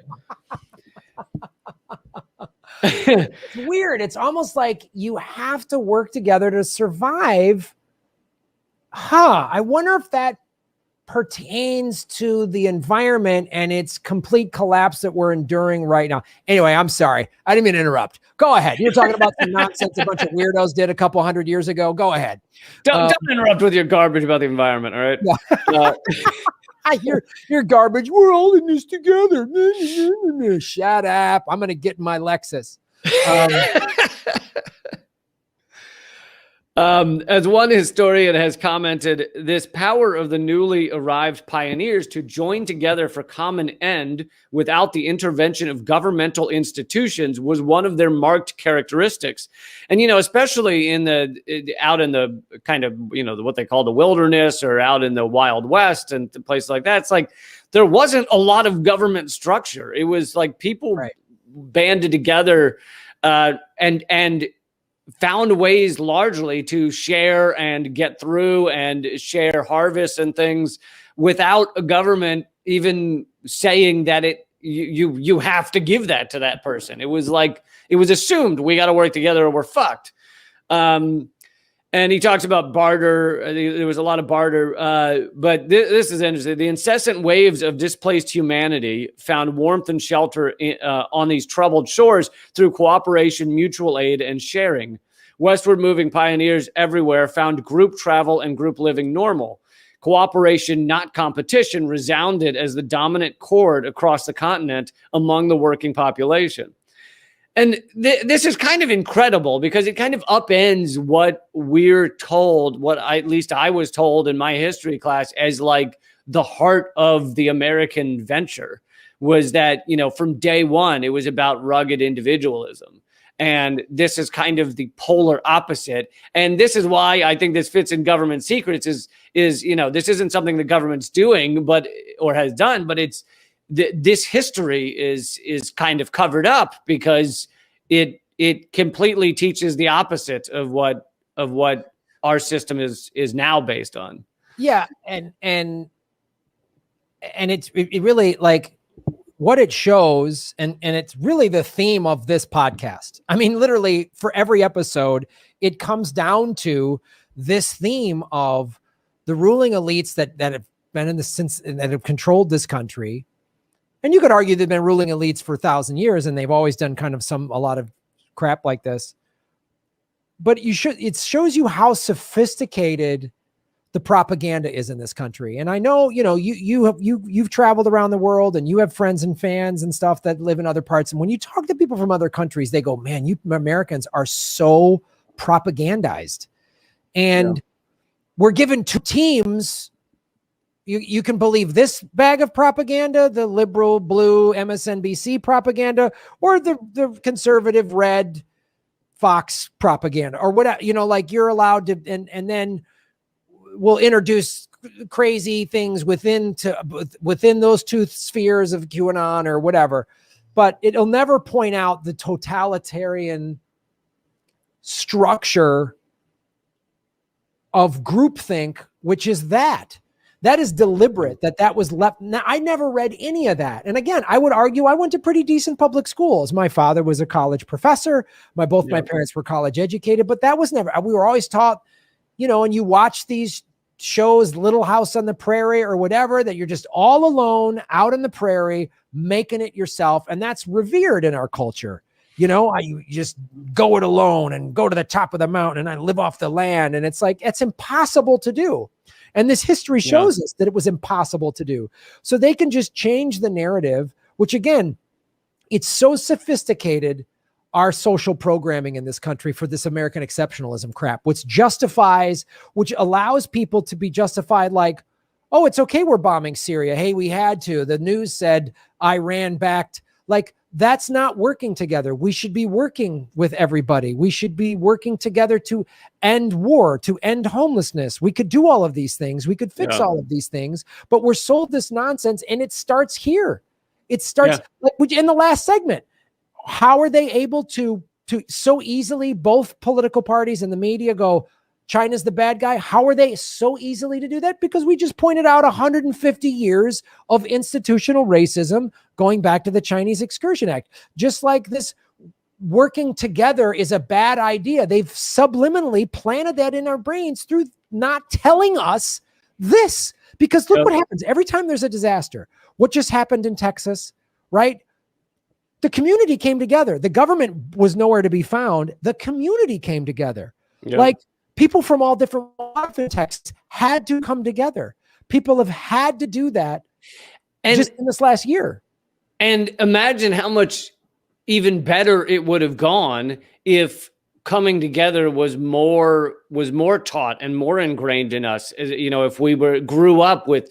It's weird. It's almost like you have to work together to survive. I wonder if that pertains to the environment and its complete collapse that we're enduring right now. Anyway, I'm sorry. I didn't mean to interrupt. Go ahead. You're talking about some nonsense a bunch of weirdos did a couple hundred years ago. Go ahead. Don't interrupt with your garbage about the environment, all right? Yeah. You're garbage. We're all in this together. Shut up. I'm going to get in my Lexus. As one historian has commented, this power of the newly arrived pioneers to join together for common end without the intervention of governmental institutions was one of their marked characteristics. And, especially out in the kind of, what they call the wilderness or out in the Wild West and places like that, it's like there wasn't a lot of government structure. It was like people banded together and found ways largely to share and get through and share harvests and things without a government even saying that you have to give that to that person. It was like, it was assumed we got to work together or we're fucked. And he talks about barter. There was a lot of barter, but this is interesting. The incessant waves of displaced humanity found warmth and shelter on these troubled shores through cooperation, mutual aid, and sharing. Westward moving pioneers everywhere found group travel and group living normal. Cooperation, not competition, resounded as the dominant chord across the continent among the working population. And this is kind of incredible because it kind of upends what we're told, at least I was told in my history class as like the heart of the American venture was that, from day one, it was about rugged individualism. And this is kind of the polar opposite. And this is why I think this fits in government secrets is this isn't something the government's doing, or has done, but it's this history is kind of covered up because it completely teaches the opposite of what our system is now based on. Yeah. And it really like what it shows, and it's really the theme of this podcast. I mean, literally for every episode, it comes down to this theme of the ruling elites that have been that have controlled this country. And you could argue they've been ruling elites for 1,000 years and they've always done kind of a lot of crap like this. But it shows you how sophisticated the propaganda is in this country. And I know, you've traveled around the world and you have friends and fans and stuff that live in other parts. And when you talk to people from other countries, they go, man, you Americans are so propagandized. And we're given two teams You can believe this bag of propaganda, the liberal blue MSNBC propaganda, or the conservative red Fox propaganda, or whatever, like you're allowed to, and then we'll introduce crazy things within those two spheres of QAnon or whatever, but it'll never point out the totalitarian structure of groupthink, which is that is deliberate, that was left. Now, I never read any of that. And again, I would argue I went to pretty decent public schools. My father was a college professor. My parents were college educated, but that was never, we were always taught, and you watch these shows, Little House on the Prairie or whatever, that you're just all alone out in the prairie, making it yourself. And that's revered in our culture. You just go it alone and go to the top of the mountain and I live off the land. And it's like, it's impossible to do. And this history shows us that it was impossible to do. So they can just change the narrative, which again, it's so sophisticated, our social programming in this country for this American exceptionalism crap, which allows people to be justified like, oh, it's okay, we're bombing Syria. Hey, we had to. The news said Iran backed. Like, that's not working together. We should be working with everybody. We should be working together to end war, to end homelessness. We could do all of these things. We could fix all of these things, but we're sold this nonsense, and it starts here. It starts like in the last segment. How are they able to so easily, both political parties and the media go, China's the bad guy? How are they so easily to do that? Because we just pointed out 150 years of institutional racism going back to the Chinese Excursion Act. Just like this working together is a bad idea. They've subliminally planted that in our brains through not telling us this. Because look what happens every time there's a disaster. What just happened in Texas, right? The community came together. The government was nowhere to be found. The community came together. Like, people from all different walks in Texas had to come together. People have had to do that just in this last year. And imagine how much even better it would have gone if coming together was more taught and more ingrained in us. If we grew up with,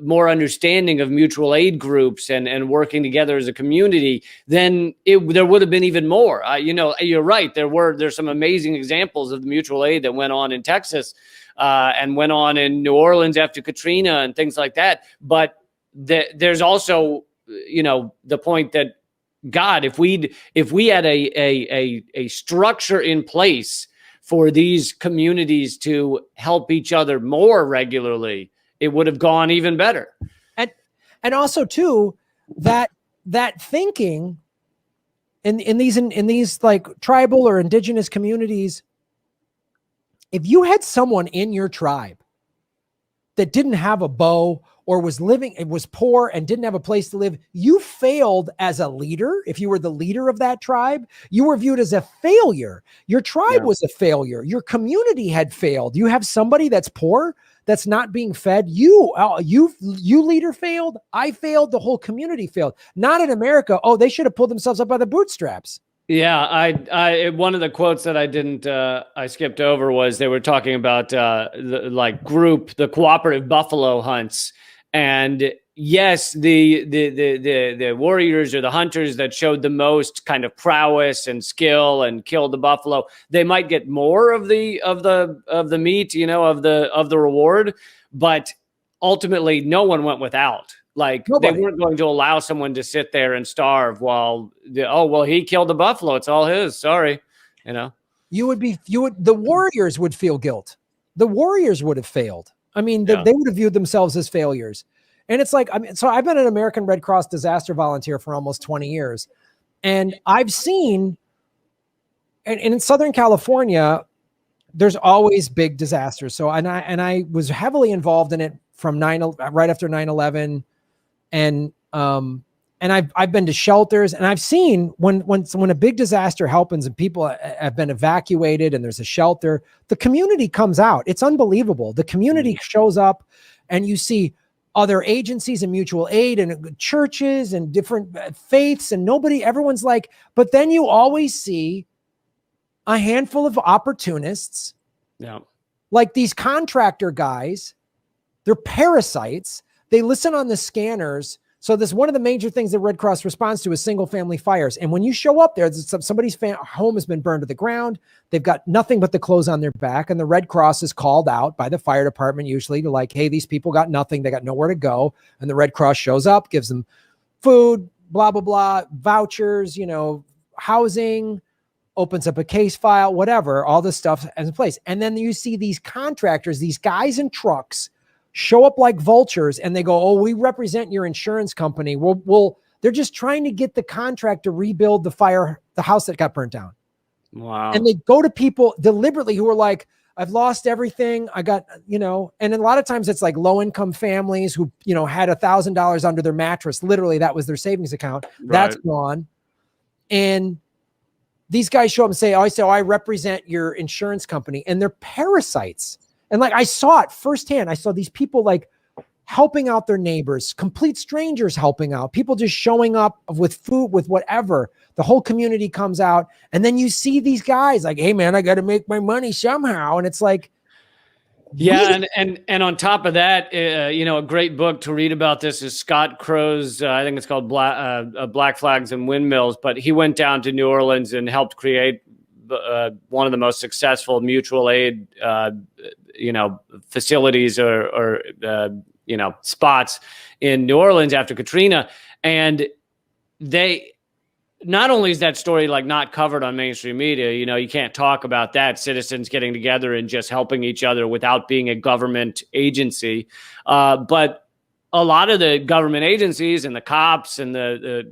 more understanding of mutual aid groups and working together as a community, then there would have been even more. You're right. There's some amazing examples of the mutual aid that went on in Texas and went on in New Orleans after Katrina and things like that. But there's also, the point that, God, if we had a structure in place for these communities to help each other more regularly, it would have gone even better. And also too, that thinking in these like tribal or indigenous communities, if you had someone in your tribe that didn't have a bow or was poor and didn't have a place to live, you failed as a leader. If you were the leader of that tribe, you were viewed as a failure. Your tribe was a failure. Your community had failed. You have somebody that's poor, that's not being fed. You leader failed. I failed. The whole community failed. Not in America. Oh, they should have pulled themselves up by the bootstraps. Yeah, I one of the quotes that I skipped over was they were talking about the cooperative buffalo hunts. And yes, the warriors or the hunters that showed the most kind of prowess and skill and killed the buffalo, they might get more of the meat, of the reward, but ultimately no one went without. Like, nobody. They weren't going to allow someone to sit there and starve while he killed the buffalo, it's all his. Sorry, the warriors would feel guilt. The warriors would have failed. I mean, they would have viewed themselves as failures. And it's like, so I've been an American Red Cross disaster volunteer for almost 20 years. And I've seen, and in Southern California, there's always big disasters. So, and I was heavily involved in it from right after 9/11. And I've been to shelters, and I've seen when a big disaster happens and people have been evacuated and there's a shelter, the community comes out. It's unbelievable. The community shows up, and you see other agencies and mutual aid and churches and different faiths, and everyone's like, but then you always see a handful of opportunists, like these contractor guys They're parasites. They listen on the scanners. So this one of the major things that Red Cross responds to is single family fires. And when you show up there, somebody's home has been burned to the ground. They've got nothing but the clothes on their back. And the Red Cross is called out by the fire department usually to like, hey, these people got nothing. They got nowhere to go. And the Red Cross shows up, gives them food, blah, blah, blah, vouchers, housing, opens up a case file, whatever, all this stuff is in place. And then you see these contractors, these guys in trucks show up like vultures and they go, oh, we represent your insurance company. They're just trying to get the contract to rebuild the house that got burnt down. Wow. And they go to people deliberately who are like, I've lost everything. I got, and a lot of times it's like low income families who, had $1,000 under their mattress. Literally that was their savings account. Right. That's gone. And these guys show up and say, I represent your insurance company, and they're parasites. And like, I saw it firsthand. I saw these people like helping out their neighbors, complete strangers helping out, people just showing up with food, with whatever. The whole community comes out. And then you see these guys like, hey man, I got to make my money somehow. And it's like, yeah. And on top of that, a great book to read about this is Scott Crow's, I think it's called Black Flags and Windmills, but he went down to New Orleans and helped create one of the most successful mutual aid, facilities or spots in New Orleans after Katrina. And not only is that story like not covered on mainstream media, you can't talk about that, citizens getting together and just helping each other without being a government agency. But a lot of the government agencies and the cops and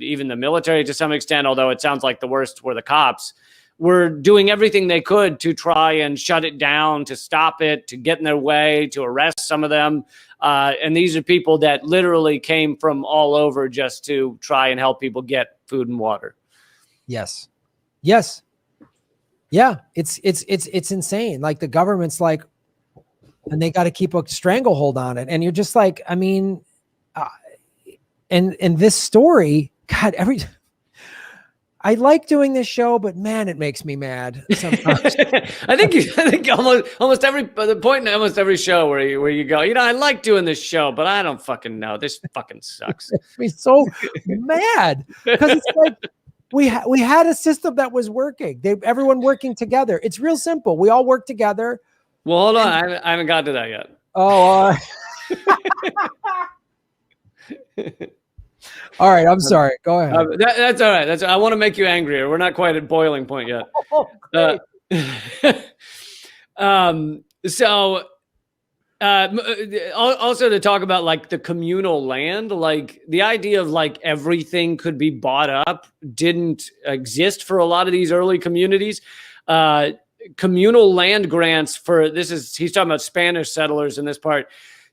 even the military to some extent, although it sounds like the worst were the cops, were doing everything they could to try and shut it down, to stop it, to get in their way, to arrest some of them. And these are people that literally came from all over just to try and help people get food and water. Yes. Yes. Yeah. It's insane. Like the government's like, and they got to keep a stranglehold on it. And you're just like, I mean, and this story, God, I like doing this show, but man, it makes me mad sometimes. I think almost every show where you go, I like doing this show, but I don't fucking know. This fucking sucks. It makes me so mad because it's like we had a system that was working. Everyone working together. It's real simple. We all work together. Well, hold on. I haven't got to that yet. Oh. All right, I'm sorry. Go ahead. That's all right. I want to make you angrier. We're not quite at boiling point yet. Also to talk about like the communal land, like the idea of like everything could be bought up didn't exist for a lot of these early communities. Communal land grants he's talking about Spanish settlers in this part,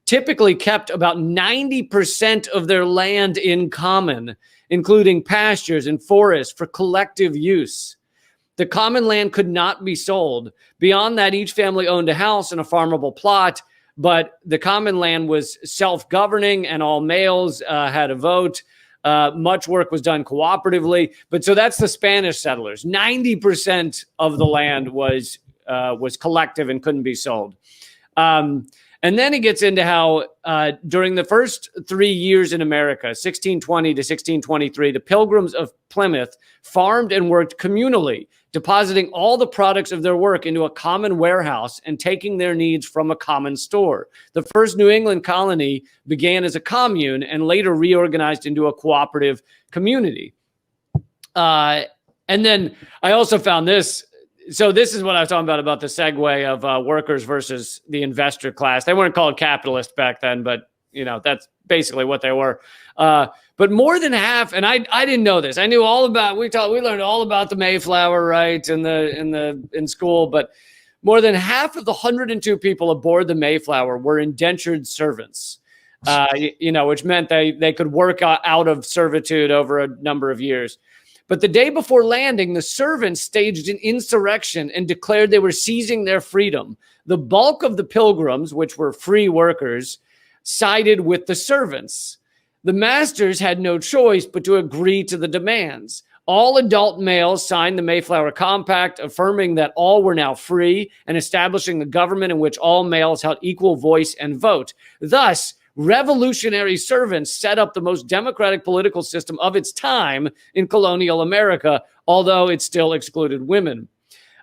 typically kept about 90% of their land in common, including pastures and forests for collective use. The common land could not be sold. Beyond that, each family owned a house and a farmable plot, but the common land was self-governing and all males had a vote. Much work was done cooperatively. But so that's the Spanish settlers. 90% of the land was collective and couldn't be sold. And then he gets into how during the first 3 years in America, 1620 to 1623, the Pilgrims of Plymouth farmed and worked communally, depositing all the products of their work into a common warehouse and taking their needs from a common store. The first New England colony began as a commune and later reorganized into a cooperative community. And then I also found this. So this is what I was talking about the segue of workers versus the investor class. They weren't called capitalist back then, but that's basically what they were. But more than half, and I didn't know this. I knew all about. We learned all about the Mayflower, right, in school. But more than half of the 102 people aboard the Mayflower were indentured servants. Which meant they could work out of servitude over a number of years. But the day before landing, the servants staged an insurrection and declared they were seizing their freedom. The bulk of the Pilgrims, which were free workers, sided with the servants. The masters had no choice but to agree to the demands. All adult males signed the Mayflower Compact, affirming that all were now free and establishing a government in which all males held equal voice and vote. Thus, revolutionary servants set up the most democratic political system of its time in colonial America, although it still excluded women.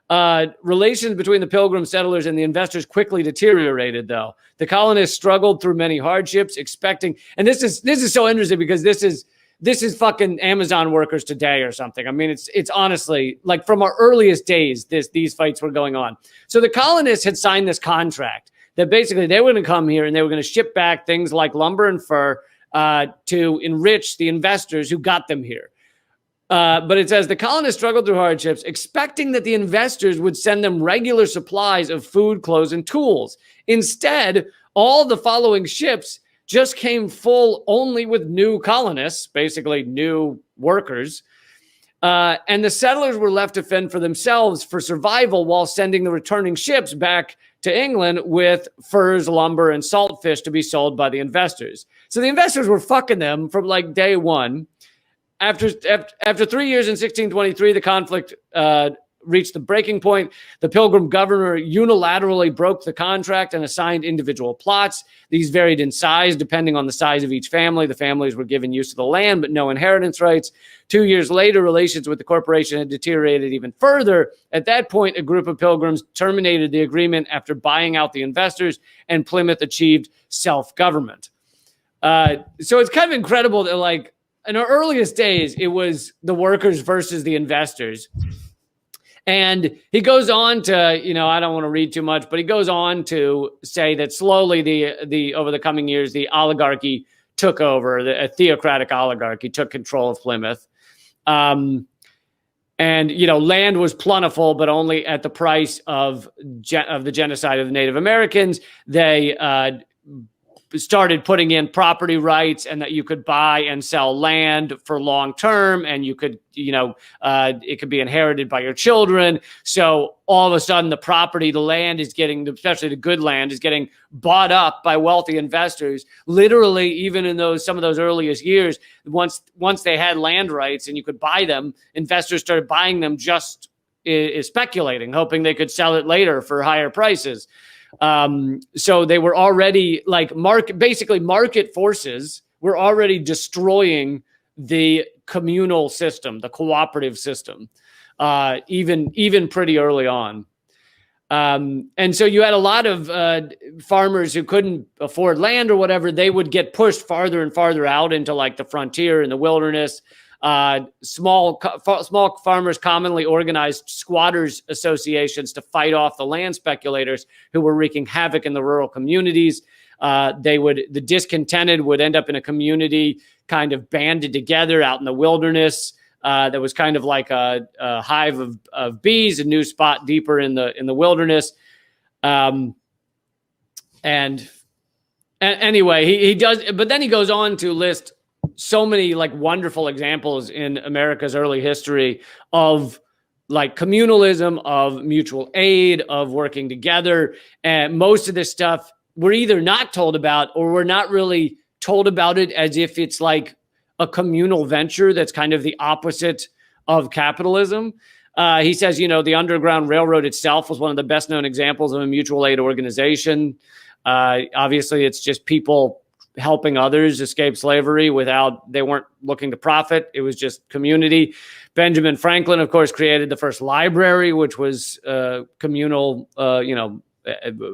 Relations between the Pilgrim settlers and the investors quickly deteriorated, though. The colonists struggled through many hardships, expecting, and this is so interesting because this is fucking Amazon workers today or something. I mean, it's honestly like from our earliest days, these fights were going on. So the colonists had signed this contract that basically they were going to come here and they were going to ship back things like lumber and fur to enrich the investors who got them here. But it says the colonists struggled through hardships, expecting that the investors would send them regular supplies of food, clothes, and tools. Instead, all the following ships just came full only with new colonists, basically new workers. And the settlers were left to fend for themselves for survival while sending the returning ships back to England with furs, lumber, and saltfish to be sold by the investors. So the investors were fucking them from like day one. After 3 years in 1623, the conflict reached the breaking point. The Pilgrim governor unilaterally broke the contract and assigned individual plots. These varied in size depending on the size of each family. The families were given use of the land, but no inheritance rights. 2 years later, relations with the corporation had deteriorated even further. At that point, a group of Pilgrims terminated the agreement after buying out the investors, and Plymouth achieved self-government. So it's kind of incredible that, like, in our earliest days, it was the workers versus the investors. And he goes on to, I don't want to read too much, but he goes on to say that slowly the over the coming years, the oligarchy took over, a theocratic oligarchy took control of Plymouth. And, land was plentiful, but only at the price of the genocide of the Native Americans. They started putting in property rights and that you could buy and sell land for long term, and you could, it could be inherited by your children. So all of a sudden the property, the land is getting, especially the good land, is getting bought up by wealthy investors. Literally, even in some of those earliest years, once they had land rights and you could buy them, investors started buying them just speculating, hoping they could sell it later for higher prices. So they were already like market forces were already destroying the communal system, the cooperative system, even pretty early on. And so you had a lot of farmers who couldn't afford land or whatever. They would get pushed farther and farther out into like the frontier and the wilderness. Small farmers commonly organized squatters associations to fight off the land speculators who were wreaking havoc in the rural communities. The discontented would end up in a community kind of banded together out in the wilderness. That was kind of like a hive of bees, a new spot deeper in the wilderness. And anyway, he does, but then he goes on to list so many like wonderful examples in America's early history of like communalism, of mutual aid, of working together. And most of this stuff we're either not told about, or we're not really told about it as if it's like a communal venture that's kind of the opposite of capitalism. He says, the Underground Railroad itself was one of the best known examples of a mutual aid organization. Obviously, it's just people helping others escape slavery they weren't looking to profit. It was just community. Benjamin Franklin, of course, created the first library, which was communal,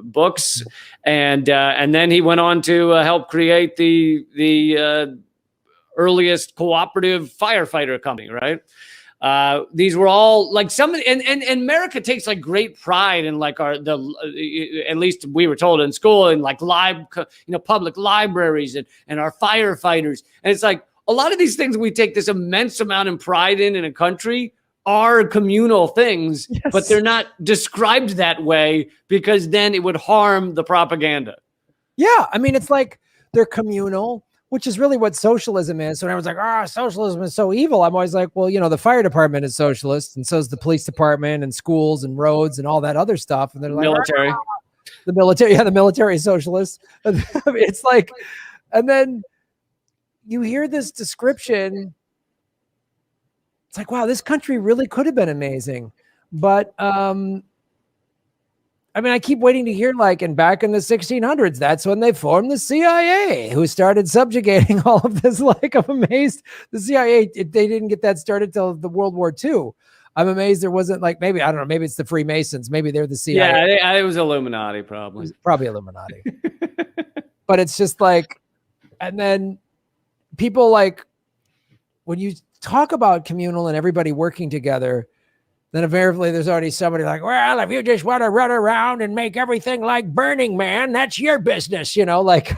books. And then he went on to help create the earliest cooperative firefighter company, right? These were all like and America takes like great pride in like at least we were told in school, in like public libraries and our firefighters. And it's like a lot of these things we take this immense amount of pride in a country are communal things, yes, but they're not described that way because then it would harm the propaganda. Yeah. I mean, it's like they're communal, which is really what socialism is. So when everyone's like, socialism is so evil, I'm always like, well, the fire department is socialist, and so is the police department and schools and roads and all that other stuff. And they're like, military. The military. Yeah, the military is socialist. It's like, and then you hear this description it's like, wow, this country really could have been amazing. But I mean, I keep waiting to hear, like, and back in the 1600s, that's when they formed the CIA, who started subjugating all of this. Like, I'm amazed the CIA, they didn't get that started till the World War II. I'm amazed there wasn't, like, maybe, I don't know, maybe it's the Freemasons, maybe they're the CIA. Yeah, it was Illuminati, probably. It was probably Illuminati. But it's just like, and then people, like, when you talk about communal and everybody working together, then invariably there's already somebody like, well, if you just want to run around and make everything like Burning Man, that's your business, you know, like,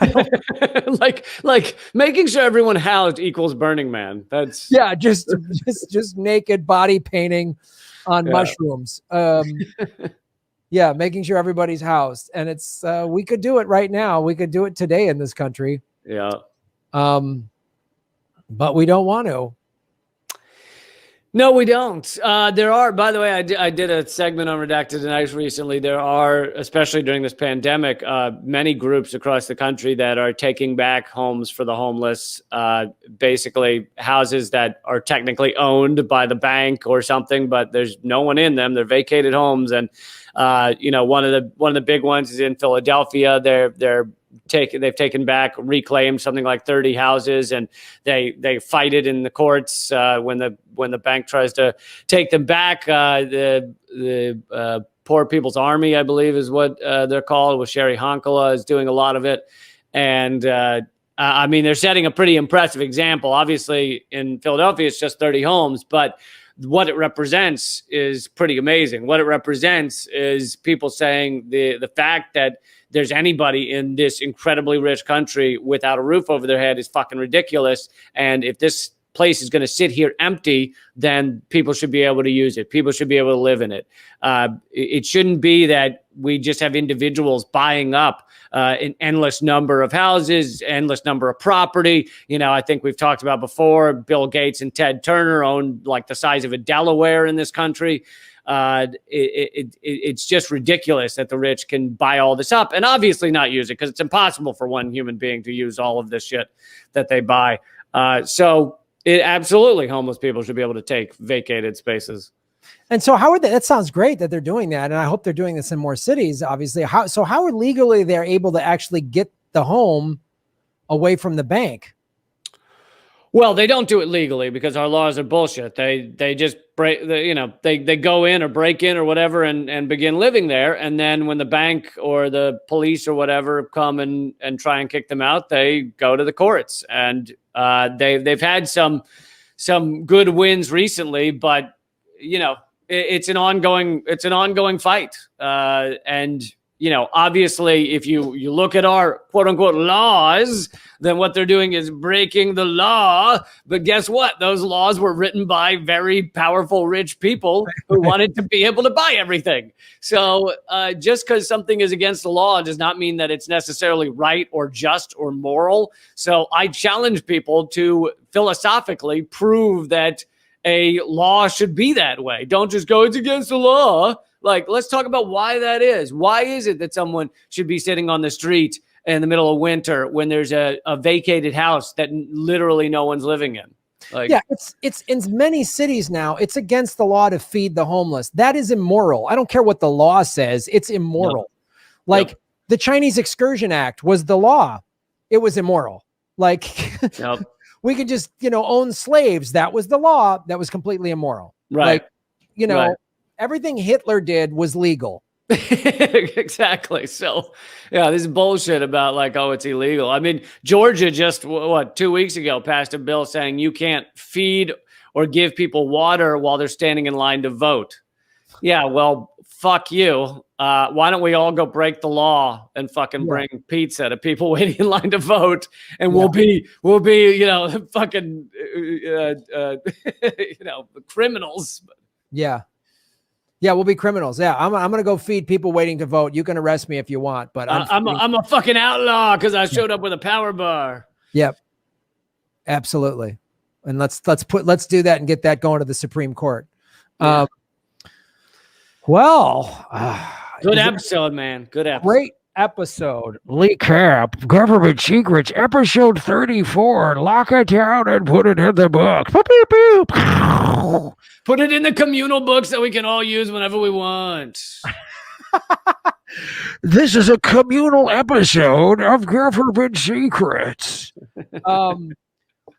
like making sure everyone housed equals Burning Man. That's yeah, just naked body painting on mushrooms. Yeah, making sure everybody's housed, and it's we could do it right now. We could do it today in this country. Yeah. But we don't want to. No, we don't. There are, by the way, I did a segment on Redacted Tonight recently. There are, especially during this pandemic, many groups across the country that are taking back homes for the homeless, basically houses that are technically owned by the bank or something, but there's no one in them. They're vacated homes. And, one of the big ones is in Philadelphia. They've taken back, reclaimed something like 30 houses, and they fight it in the courts when the bank tries to take them back. The Poor People's Army, I believe, is what they're called, with Sherry Honkala is doing a lot of it. And I mean, they're setting a pretty impressive example. Obviously, in Philadelphia, it's just 30 homes, but what it represents is pretty amazing. What it represents is people saying the fact that there's anybody in this incredibly rich country without a roof over their head is fucking ridiculous. And if this place is going to sit here empty, then people should be able to use it. People should be able to live in it. It shouldn't be that we just have individuals buying up an endless number of houses, endless number of property. I think we've talked about before, Bill Gates and Ted Turner own like the size of a Delaware in this country. It's just ridiculous that the rich can buy all this up and obviously not use it, because it's impossible for one human being to use all of this shit that they buy. So absolutely, homeless people should be able to take vacated spaces. And so how are they? That sounds great that they're doing that, and I hope they're doing this in more cities. Obviously, how are legally they're able to actually get the home away from the bank? Well, they don't do it legally because our laws are bullshit. They just they go in or break in or whatever and begin living there. And then when the bank or the police or whatever come and try and kick them out, they go to the courts. And they've had some good wins recently, but it's an ongoing fight. And obviously, if you look at our quote unquote laws, then what they're doing is breaking the law. But guess what? Those laws were written by very powerful, rich people who wanted to be able to buy everything. So just because something is against the law does not mean that it's necessarily right or just or moral. So I challenge people to philosophically prove that a law should be that way. Don't just go, it's against the law. Like, let's talk about why that is. Why is it that someone should be sitting on the street in the middle of winter when there's a vacated house that literally no one's living in? Like, yeah, it's in many cities now. It's against the law to feed the homeless. That is immoral. I don't care what the law says. It's immoral. Like the Chinese Excursion Act was the law. It was immoral. Like we could just, own slaves. That was the law. That was completely immoral. Right. Like, everything Hitler did was legal. Exactly. So, this is bullshit about like, oh, it's illegal. I mean, Georgia just 2 weeks ago passed a bill saying you can't feed or give people water while they're standing in line to vote. Yeah, well, fuck you. Why don't we all go break the law and fucking bring pizza to people waiting in line to vote, and we'll be fucking criminals. Yeah. Yeah, we'll be criminals. Yeah, I'm going to go feed people waiting to vote. You can arrest me if you want, but I'm a fucking outlaw because I showed up with a power bar. Yep, absolutely. And let's do that and get that going to the Supreme Court. Yeah. Good episode, man. Good episode. Great episode. Recap: Government Secrets, episode 34. Lock it down and put it in the book. Boop, boop, boop. Put it in the communal books that we can all use whenever we want. This is a communal episode of Government Secrets.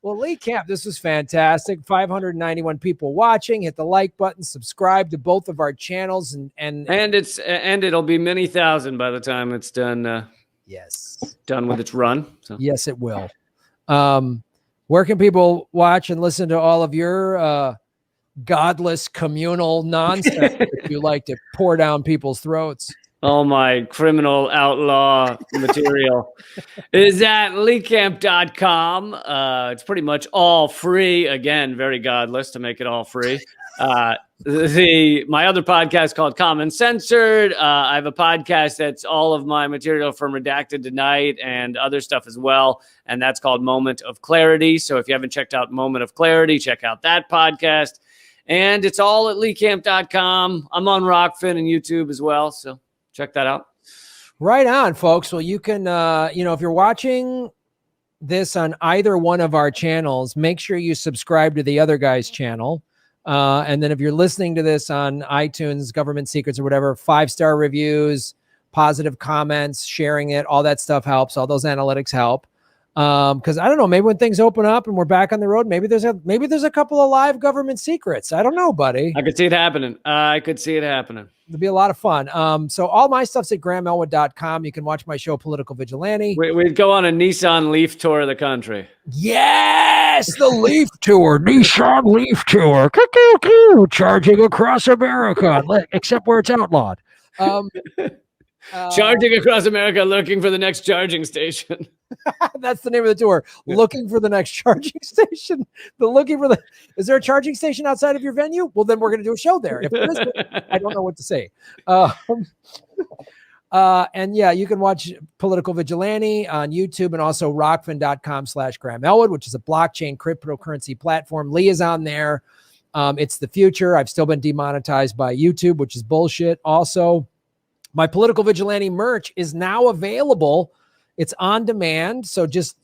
Well, Lee Camp, this was fantastic. 591 people watching. Hit the like button, subscribe to both of our channels, and it'll be many thousand by the time it's done. Yes, done with its run. So. Yes, it will. Where can people watch and listen to all of your godless communal nonsense that you like to pour down people's throats? All my criminal outlaw material is at leecamp.com. It's pretty much all free. Again, very godless to make it all free. My other podcast called Common Censored. I have a podcast that's all of my material from Redacted Tonight and other stuff as well. And that's called Moment of Clarity. So if you haven't checked out Moment of Clarity, check out that podcast. And it's all at leecamp.com. I'm on Rockfin and YouTube as well. So check that out. Right on, folks. Well, you can, if you're watching this on either one of our channels, make sure you subscribe to the other guy's channel. And then if you're listening to this on iTunes, Government Secrets or whatever, 5-star reviews, positive comments, sharing it, all that stuff helps. All those analytics help. Because I don't know, maybe when things open up and we're back on the road, maybe there's a couple of live Government Secrets. I don't know, buddy. I could see it happening. It'll be a lot of fun. So all my stuff's at GrahamElwood.com. You can watch my show, Political Vigilante. We'd go on a Nissan Leaf tour of the country. Yes, the Leaf Tour, Nissan Leaf Tour. Charging across America, except where it's outlawed. Charging across America, looking for the next charging station. That's the name of the tour. Looking for the next charging station. Is there a charging station outside of your venue? Well, then we're going to do a show there. If there is, I don't know what to say. And yeah, you can watch Political Vigilante on YouTube and also rockfin.com/Graham Elwood, which is a blockchain cryptocurrency platform. Lee is on there. It's the future. I've still been demonetized by YouTube, which is bullshit. Also, my Political Vigilante merch is now available. It's on demand. So just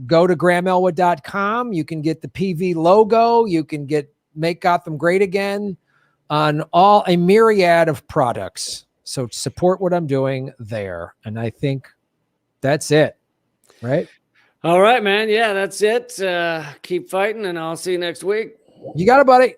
go to GrahamElwood.com. You can get the PV logo. You can get Make Gotham Great Again on a myriad of products. So support what I'm doing there. And I think that's it. Right? All right, man. Yeah, that's it. Keep fighting, and I'll see you next week. You got it, buddy.